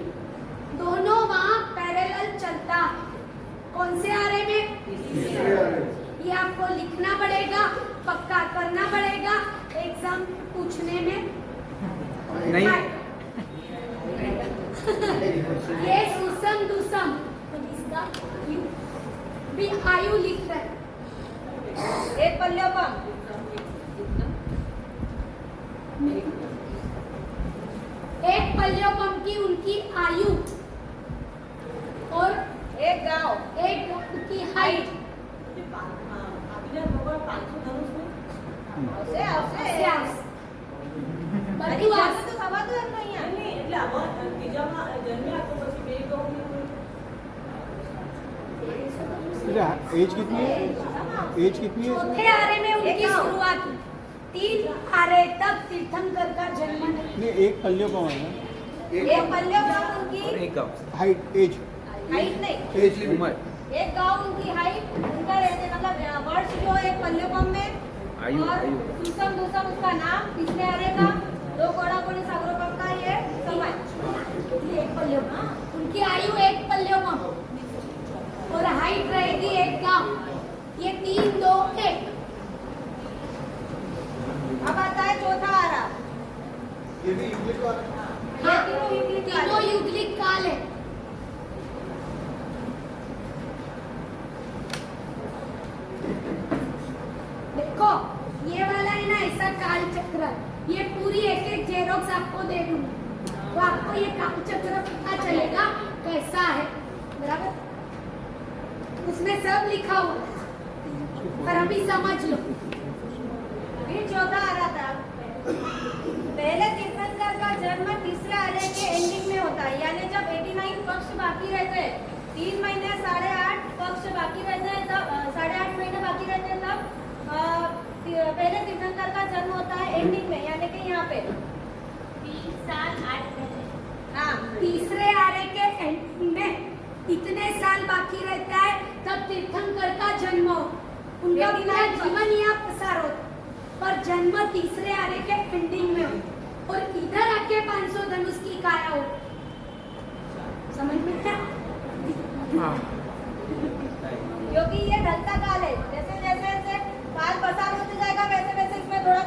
दोनों वहाँ पैरेलल चलता है। कौन से आरे में? ये आपको लिखना पड़ेगा, पक्का करना पड़ेगा एग्जाम पूछने में। नहीं। ये सुषम दुषम, तो इसका भी आयु लिख रहे हैं। एक पल्योपम। एक पल्योपम की उनकी आयु और एक गांव। एक की हाइट। एज कितनी है? एज कितनी है? चौथे आरे में उनकी शुरुआत हुई। 3 आरे तक तीर्थंकर का जन्म नहीं। नहीं, एक पल्योपम है ना? एक पल्योपम उनकी हाइट, एज, हाइट नहीं, एज उम्र। एक गांव उनकी हाइट, उनका रहते मतलब वर्ष जो एक पल्योपम में, और दूसम उसका नाम, तीसरे आरे का, 2 कोड़ाकोड़ी सागरोपम का ये समय। एक पल्योपम, उनकी आयु एक पल्योपम और हाइट रहेगी 1 गांव। ये 3, 2, 1। अब आता है चौथा आरा। ये भी युग्लिक वाला। ये तीनों युग्लिक काल तीनों है। युग्लिक काल है। देखो ये वाला है ना, ऐसा काल चक्र, ये पूरी एक जेरोक्स आपको दे दूंगी, तो आपको ये काल चक्र पता चलेगा कैसा है, बराबर? उसमें सब लिखा हुआ है, पर अभी समझ लो। फिर चौथा आरा था। पहले तीर्थंकर का जन्म तीसरे आरे के एंडिंग में होता है, यानी जब 89 पक्ष बाकी रहते हैं, 3 महीने 8.5 पक्ष बाकी रहते हैं, तब 8.5 महीने बाकी रहते हैं, तब पहले तीर्थंकर का जन्म होता है एंडिंग में, यानी कि यहाँ पे 3 साल 8 महीने। हाँ, तीसरे आरे के एंड में इतने साल बाकी रहता है, तब तीर्थंकर का जन्म हो, उनका लेकिन पूरा आज- जीवन यहाँ पसार होता, पर जन्म तीसरे आरे के एंडिंग में हो, और इधर आके 500 धनुष की काया हो। समझ में क्या? क्योंकि ये ढलता काल है, जैसे जैसे काल पसार होते जाएगा, वैसे वैसे इसमें थोड़ा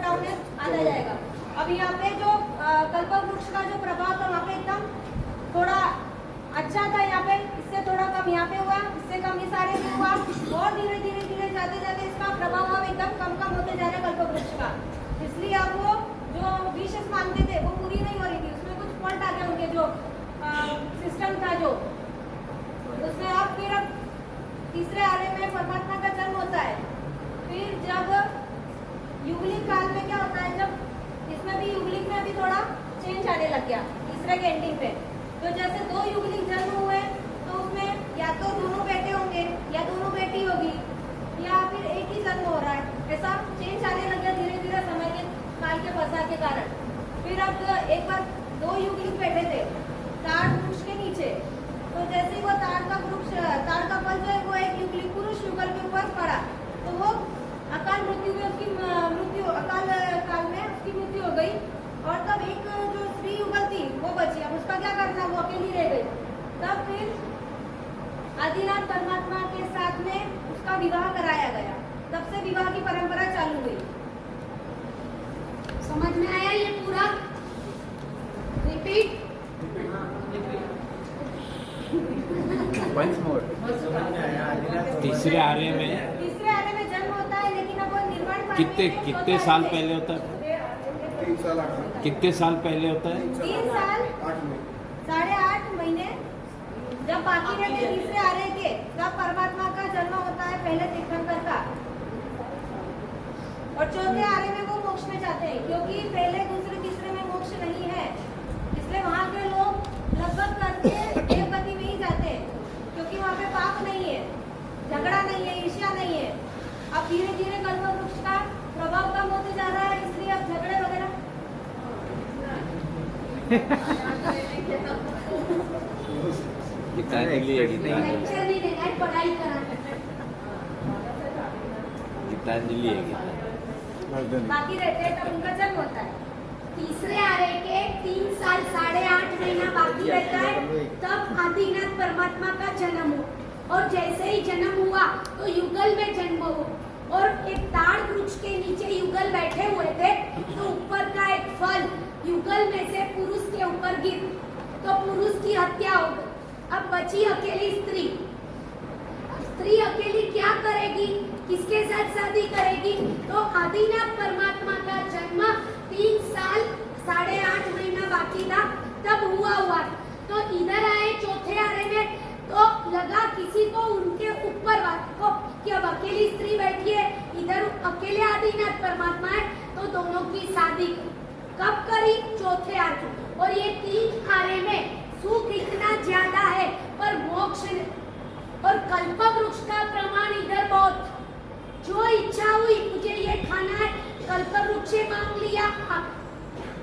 डाउननेस आता जाएगा। अब यहाँ पे जो कल्प वृक्ष का जो प्रभाव था, वहाँ पे एकदम थोड़ा अच्छा था, यहाँ पे इससे थोड़ा कम यहाँ पे हुआ, इससे कम इस आरे में हुआ, और धीरे धीरे जाते जाते इसका प्रभाव अब एकदम कम होते जा रहा है कल्प वृक्ष का। इसलिए अब वो जो विशेष मानते थे वो पूरी नहीं हो रही थी, उसमें कुछ फॉल्ट आ गया, उनके जो सिस्टम था जो, उसमें अब तीसरे आरे में परमात्मा का जन्म होता है। फिर जब युगलिक काल में क्या होता है, जब इसमें भी युगलिक में भी थोड़ा चेंज आने लग गया तीसरे के एंडिंग में, तो जैसे 2 युगलिक जन्म हुए, तो उसमें या तो दोनों बेटे होंगे या दोनों बेटी होगी, या फिर एक ही जन्म हो रहा है, ऐसा चेंज आने लग गया धीरे धीरे समय के काल के पसार के कारण। फिर अब एक बार 2 युगलिक बैठे थे ताड़ वृक्ष के नीचे, तो जैसे ही वो ताड़ का फल जो है वो एक युगलिक पुरुष युगल के ऊपर पड़ा, तो वो अकाल मृत्यु में उसकी अकाल काल में उसकी मृत्यु हो गई, और तब एक जो स्त्री युगल थी वो बची। अब उसका क्या करना, वो अकेली रह गई। तब फिर आदिनाथ परमात्मा के साथ में उसका विवाह कराया गया, तब से विवाह की परंपरा चालू हुई। समझ में आया ये पूरा? रिपीट। Once more. तीसरे आरे में तीसरे आरे में जन्म होता है, लेकिन अब वो निर्माण काल में कितने साल पहले होता है? 3 साल 8 महीने। कितने साल पहले होता है? 3 साल 8 महीने। 8.5 महीने जब बाकी रहते तीसरे आरे के, तब परमात्मा का जन्म होता है पहले तीर्थंकर का, और चौथे आरे में वो मोक्ष में जाते हैं, क्योंकि पहले दूसरे तीसरे में मोक्ष नहीं है, इसलिए वहाँ के लोग लगभग करके देवगति में ही जाते हैं, क्योंकि वहाँ पे पाप नहीं है, झगड़ा नहीं है, ईर्ष्या नहीं है। अब धीरे धीरे कल्प वृक्ष का प्रभाव कम होते जा रहा है, इसलिए अब झगड़े वगैरह गीतांजलि है, गीतांजलि लेक्चर नहीं देना है, पढ़ाई कराना है। गीतांजलि है, गीतांजलि। बाकी रहते हैं, तब उनका जन्म होता है। तीसरे आरे के 3 साल 8.5 महीना बाकी रहता है, तब आदिनाथ परमात्मा का जन्म हो, और जैसे ही जन्म हुआ तो युगल में जन्म हो, और एक ताड़ वृक्ष के नीचे युगल बैठे हुए थे, तो ऊपर का एक फल युगल में से पुरुष के ऊपर गिर, तो पुरुष की हत्या हो गई। अब बची अकेली स्त्री। स्त्री अकेली क्या करेगी, किसके साथ शादी करेगी? तो आदिनाथ परमात्मा का जन्म 3 साल 8.5 महीना बाकी था, तब हुआ। तो इधर आए चौथे आरे में, तो लगा किसी को उनके ऊपर बात को कि अब अकेली स्त्री बैठी है, इधर अकेले आदिनाथ परमात्मा है, तो दोनों की शादी कब करी? चौथे आरे। और ये 3 आरे में सुख इतना ज्यादा है, पर मोक्ष और कल्प वृक्ष का प्रमाण इधर बहुत था। जो इच्छा हुई मुझे ये खाना है, कल्प वृक्ष से मांग लिया,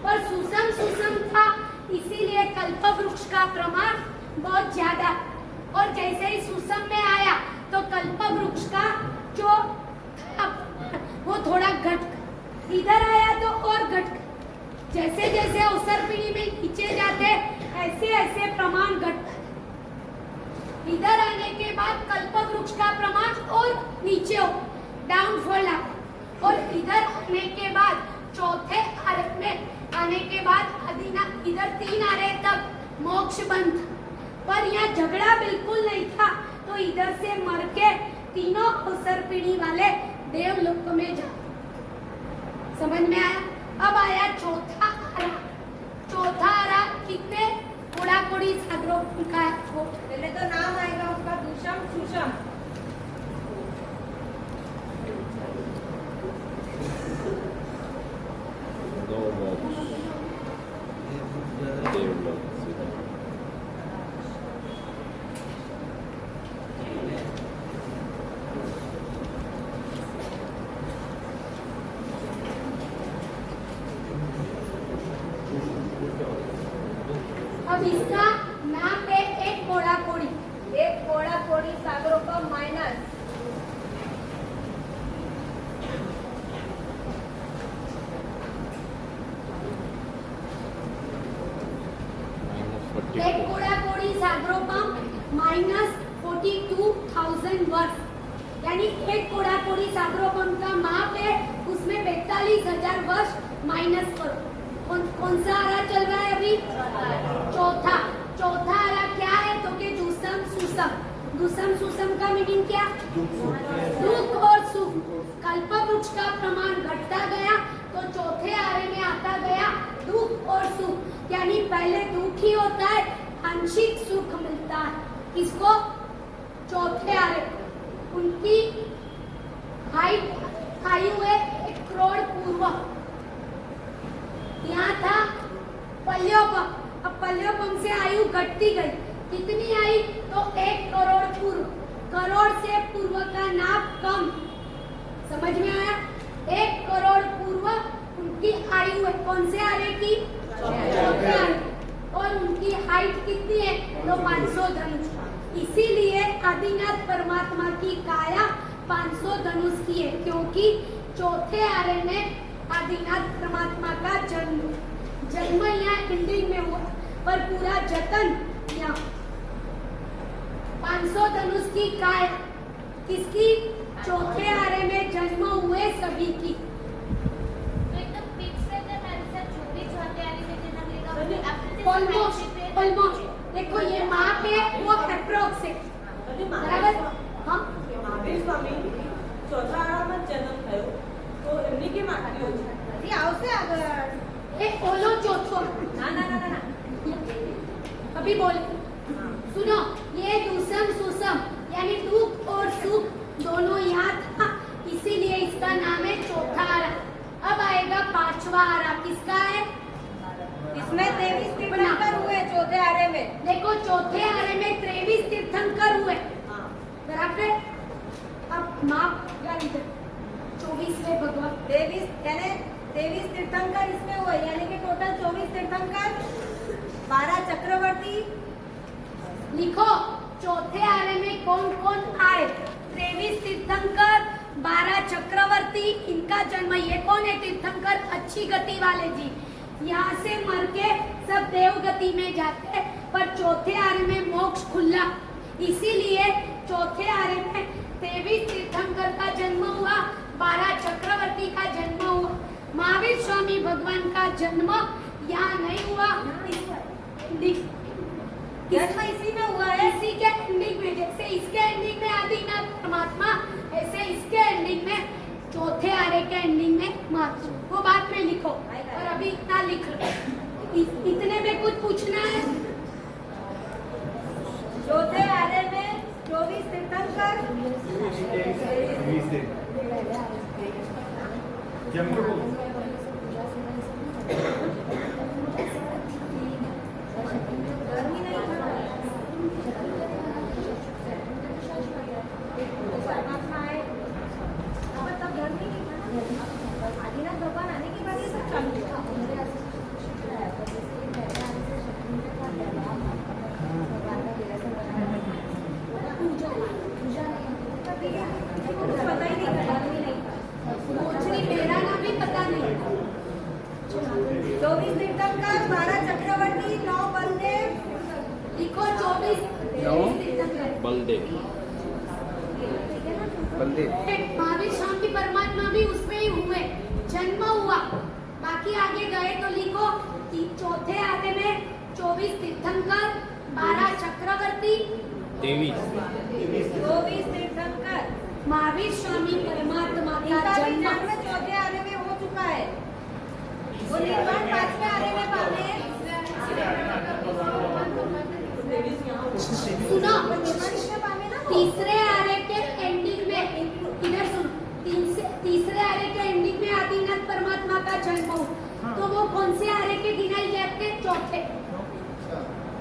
पर सुसम सुसम था, इसीलिए कल्प वृक्ष का प्रमाण बहुत ज्यादा। और जैसे ही सुसम में आया तो कल्प वृक्ष का जो था वो थोड़ा घट, इधर आया तो और घट। जैसे जैसे अवसर पीढ़ी में नीचे जाते ऐसे ऐसे प्रमाण घटता। इधर आने के बाद कल्प वृक्ष का प्रमाण और नीचे हो, डाउनफॉल आ। और इधर आने के बाद चौथे आरे में आने के बाद अधीना इधर 3 आरे तक मोक्ष बंद था, पर यहाँ झगड़ा बिल्कुल नहीं था। तो इधर से मर के तीनों अवसर पीढ़ी वाले देवलोक में जा। समझ में आया? अब आया चौथा आरा। चौथा आरा कितने कोड़ा कोड़ी सागरों का है? पहले तो नाम आएगा उसका दुष्म सुषम। नो मोक्ष देवलोक सीधा। अब इसका नाम है एक कोड़ा कोड़ी। एक कोड़ा कोड़ी सागरों का माइनस एक कोड़ा कोड़ी सागरों का -42,000 वर्ष, यानी एक कोड़ा कोड़ी सागरों का माप है, उसमें 42,000 वर्ष माइनस करो। कौन सा आरा चल रहा है अभी? चौथा। चौथा आरा क्या है? तो कि दुसम सुसम। दुसम सुसम का मीनिंग क्या? दुख और सुख। कल्प वृक्ष का प्रमाण घटता गया तो चौथे आरे में आता गया दुख और सुख, यानी पहले दुख ही होता है, आंशिक सुख मिलता है। किसको? चौथे आरे को। उनकी हाइट आयु है 1 करोड़ पूर्व। यहाँ था पल्योपम, अब पल्योपम से आयु घटती गई। कितनी आई? तो 1 करोड़ पूर्व। करोड़ से पूर्व का नाप कम। समझ में आया? 1 करोड़ पूर्व उनकी आयु है। कौन से आरे की? चौथे आरे। और उनकी हाइट कितनी है? तो 500 धनुष। इसीलिए आदिनाथ परमात्मा की काया 500 धनुष की है, क्योंकि चौथे आरे में आदिनाथ परमात्मा का जन्म यहाँ एंडिंग में हुआ, पर पूरा जतन यहाँ। 500 धनुष की काया किसकी? चौथे आरे में जन्म हुए सभी की। तो एकदम फिक्स है कि हमारे साथ जो भी चौथे आरे में जन्म लेगा अपने ऑलमोस्ट देखो ये माप है वो अप्रोक्स है, बराबर? हाँ મહાવીર સ્વામી ચોથા આરામાં જન્મ થયો તો એમની કેમ આટલી ઓછી? હજી આવશે આગળ। ये बोलो चौथो। ના ના ના ના अभी बोले सुनो, ये दुसम सुसम यानी दुख और सुख दोनों यहाँ था, इसीलिए इसका नाम है चौथा आरा। अब आएगा 5वां आरा। किसका है? इसमें 23 तीर्थंकर हुए चौथे आरे में। देखो चौथे आरे में 23 तीर्थंकर हुए, बराबर? अब माप क्या इधर 24वें भगवान 23 यानी 23 तीर्थंकर इसमें हुए, यानी कि टोटल 24 तीर्थंकर, 12 चक्रवर्ती। लिखो चौथे आरे में कौन कौन आए? 23 तीर्थंकर, 12 चक्रवर्ती, इनका जन्म। ये कौन है तीर्थंकर? अच्छी गति वाले जी। यहाँ से मर के सब देव गति में जाते, पर चौथे आरे में मोक्ष खुला। इसीलिए चौथे आरे में 23 तीर्थंकर का जन्म हुआ, 12 चक्रवर्ती का जन्म हुआ। महावीर स्वामी भगवान का जन्म यहाँ नहीं हुआ, जन्म इसी में हुआ है। इसी के एंडिंग में, जैसे इसके एंडिंग में आदिनाथ परमात्मा, ऐसे इसके एंडिंग में, चौथे आरे के एंडिंग में मार्च। वो बाद में लिखो, और अभी इतना लिख लो। इतने में कुछ पूछना है? चौथे आरे में 24 तीर्थंकर, लिखो 24 तीर्थंकर। बलदेव। महावीर स्वामी परमात्मा भी उसमें ही हुए, जन्म हुआ। बाकी आगे गए तो लिखो चौथे आने में 24 तीर्थंकर, 12 चक्रवर्ती, 24 तीर्थंकर। महावीर स्वामी परमात्मा का इनका भी जन्म जन्म चौथे आने में हो चुका है। वो निर्वाण 5वें आने में पाते हैं। सुनो, वो निर्वाण इसमें पावे ना। तीसरे आर्य के एंडिंग में, इधर सुनो, तीसरे आर्य के एंडिंग में आदिनाथ परमात्मा का जन्म हुआ। तो वो कौन से आर्य के गिनाई जाते?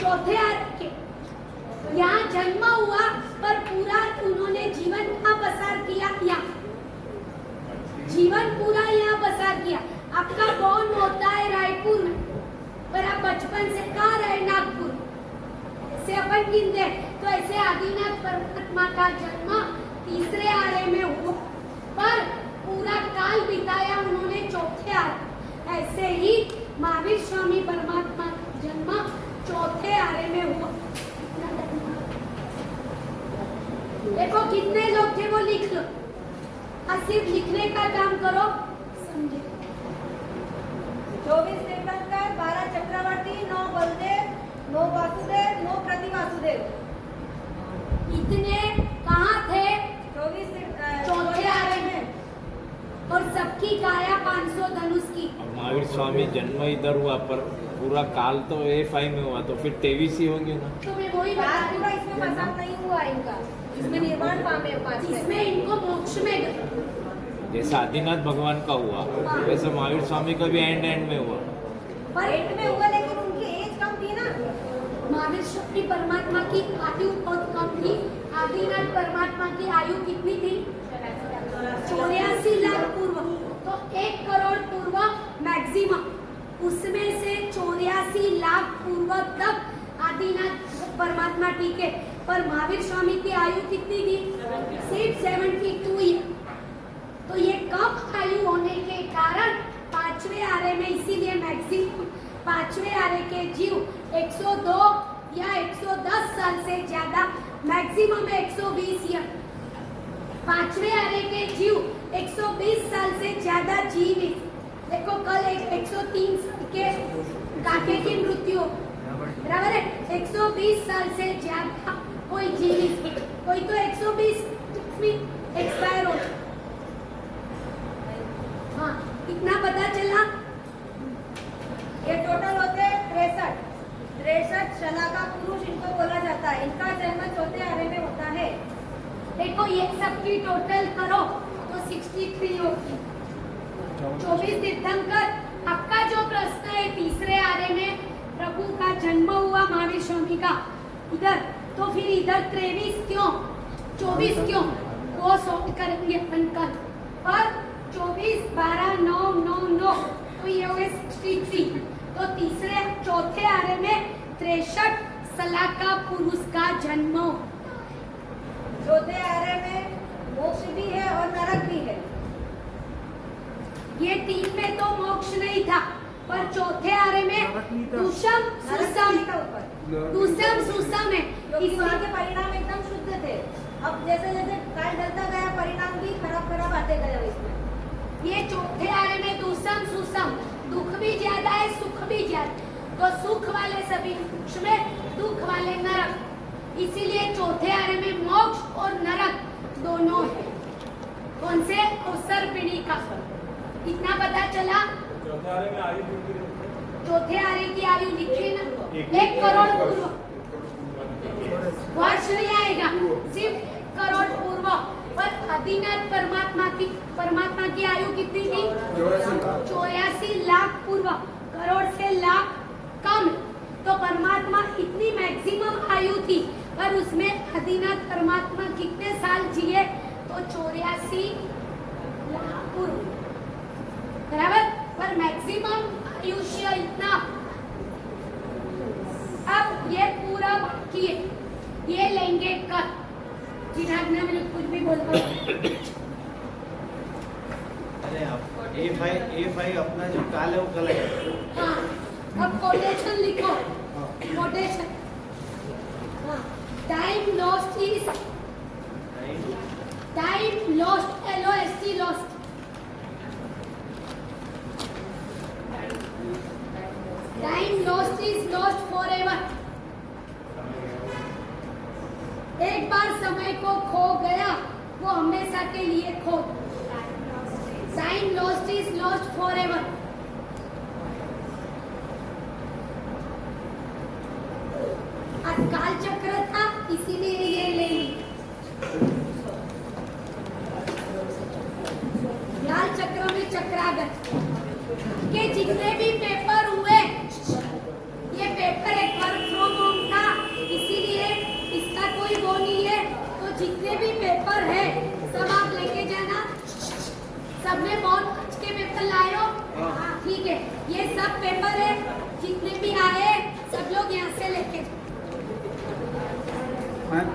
चौथे आर्य के। यहाँ जन्म हुआ पर पूरा उन्होंने जीवन कहाँ बसार किया? जीवन पूरा यहाँ बसार किया। आपका बॉर्न होता है रायपुर में, पर आप बचपन से कहाँ रहे? नागपुर। ऐसे अपन गिनते, तो ऐसे आदिनाथ परमात्मा का जन्म तीसरे आर्य में हुआ, पर पूरा काल बिताया उन्होंने चौथे आर्य। ऐसे ही महावीर स्वामी परमात्मा का जन्म चौथे आर्य में हुआ। देखो कितने लोग थे वो लिख लो, और सिर्फ लिखने का काम करो, समझे। 24 तीर्थंकर, 12 चक्रवर्ती, 9 बलदेव, 9 वासुदेव, 9 प्रतिवासुदेव। इतने कहाँ थे? 24 चौथे आर्य में। और सबकी काया 500 धनुष की। और महावीर स्वामी जन्म इधर हुआ, पर पूरा काल तो A5 में हुआ, तो फिर 23 ही होंगे ना। तो मैं वही बता रही पूरा हूँ। इसमें बसा नहीं हुआ इनका। इसमें निर्वाण पावे 5वें। इसमें इनको मोक्ष में गए। जैसा आदिनाथ भगवान का हुआ, वैसे महावीर स्वामी का भी एंड में हुआ। पर एंड में हुआ, लेकिन उनकी एज कम थी ना। महावीर स्वामी परमात्मा की आयु बहुत कम थी। आदिनाथ परमात्मा की आयु कितनी थी? 84 लाख पूर्व। तो 1 करोड़ पूर्व मैक्सिमम, उसमें से 84 लाख पूर्व तक आदिनाथ परमात्मा ठीक है, पर महावीर स्वामी की आयु कितनी थी? सिर्फ 72 ईयर। तो ये कम आयु होने के कारण 5वें आर्य में, इसीलिए मैक्सिमम 5वें आर्य के जीव 102 या 110 साल से ज्यादा, मैक्सिमम 120 ईयर। 5वें आर्य के जीव 120 साल से ज्यादा जीवित। देखो कल 103 साल के काके की मृत्यु, बराबर है? 120 साल से ज्यादा कोई जीवित, कोई तो 120 में एक्सपायर हो। हाँ, इतना पता चला। ये टोटल होते हैं 63 शलाका पुरुष इनको बोला जाता है। इनका जन्म चौथे आर्य में होता है। देखो ये सब की टोटल करो तो 63 होगी। 24 तीर्थंकर। आपका जो प्रश्न है तीसरे आर्य में प्रभु का जन्म हुआ महावीर स्वामी का इधर, तो फिर इधर 23 क्यों, 24 क्यों, वो सॉल्व करेंगे अपन कल। पर 24 12 9 9 9 तो ये हुए 63। तो चौथे आर्य में 63 सलाका पुरुष का जन्म। चौथे आर्य में मोक्ष भी है और नरक भी है। ये 3 में तो मोक्ष नहीं था, पर चौथे आर्य में दुषम सुसम है। क्योंकि वहाँ के परिणाम एकदम शुद्ध थे। अब जैसे जैसे काल ढलता गया, परिणाम भी खराब खराब आते गए इसमें। ये चौथे आर्य में दुषम सुसम, दुख भी ज्यादा है, सुख भी ज्यादा। तो सुख वाले सभी मोक्ष में, दुख वाले नरक। इसीलिए चौथे आर्य में मोक्ष और नरक दोनों है। कौन से? अवसर पीढ़ी का। इतना पता चला। चौथे आर्य की आयु लिखी ना, 1 करोड़ पूर्व। वर्ष नहीं आएगा, सिर्फ 1 करोड़ पूर्व। पर आदिनाथ परमात्मा की आयु कितनी थी? 84 लाख पूर्व। करोड़ से लाख कम। तो परमात्मा इतनी मैक्सिमम आयु थी, पर उसमें आदिनाथ परमात्मा कितने साल जिए? तो 84 लाख पूर्व, बराबर। पर मैक्सिमम आयुष्य इतना। अब ये पूरा बाकी है, ये लेंगे कल। जिनाब ने मुझे कुछ भी बोल अरे A5 अपना जो काल है वो कल है। हाँ, अब कोटेशन लिखो। Quotation lost is time lost, LOST lost. Time lost is lost forever. एक बार समय को खो गया वो हमेशा के लिए खो. Time lost is lost forever. आज काल चक्र था इसीलिए ये ले ली. काल चक्र में चक्रागत के जितने भी पेपर हुए, ये पेपर एक वर्क फ्रॉम होम था इसीलिए इसका कोई वो नहीं है. तो जितने भी पेपर है सब आप लेके जाना. सब में बहुत अच्छे पेपर लाए हो. हाँ ठीक है, ये सब पेपर है जितने भी आए सब लोग यहाँ से लेके. मैम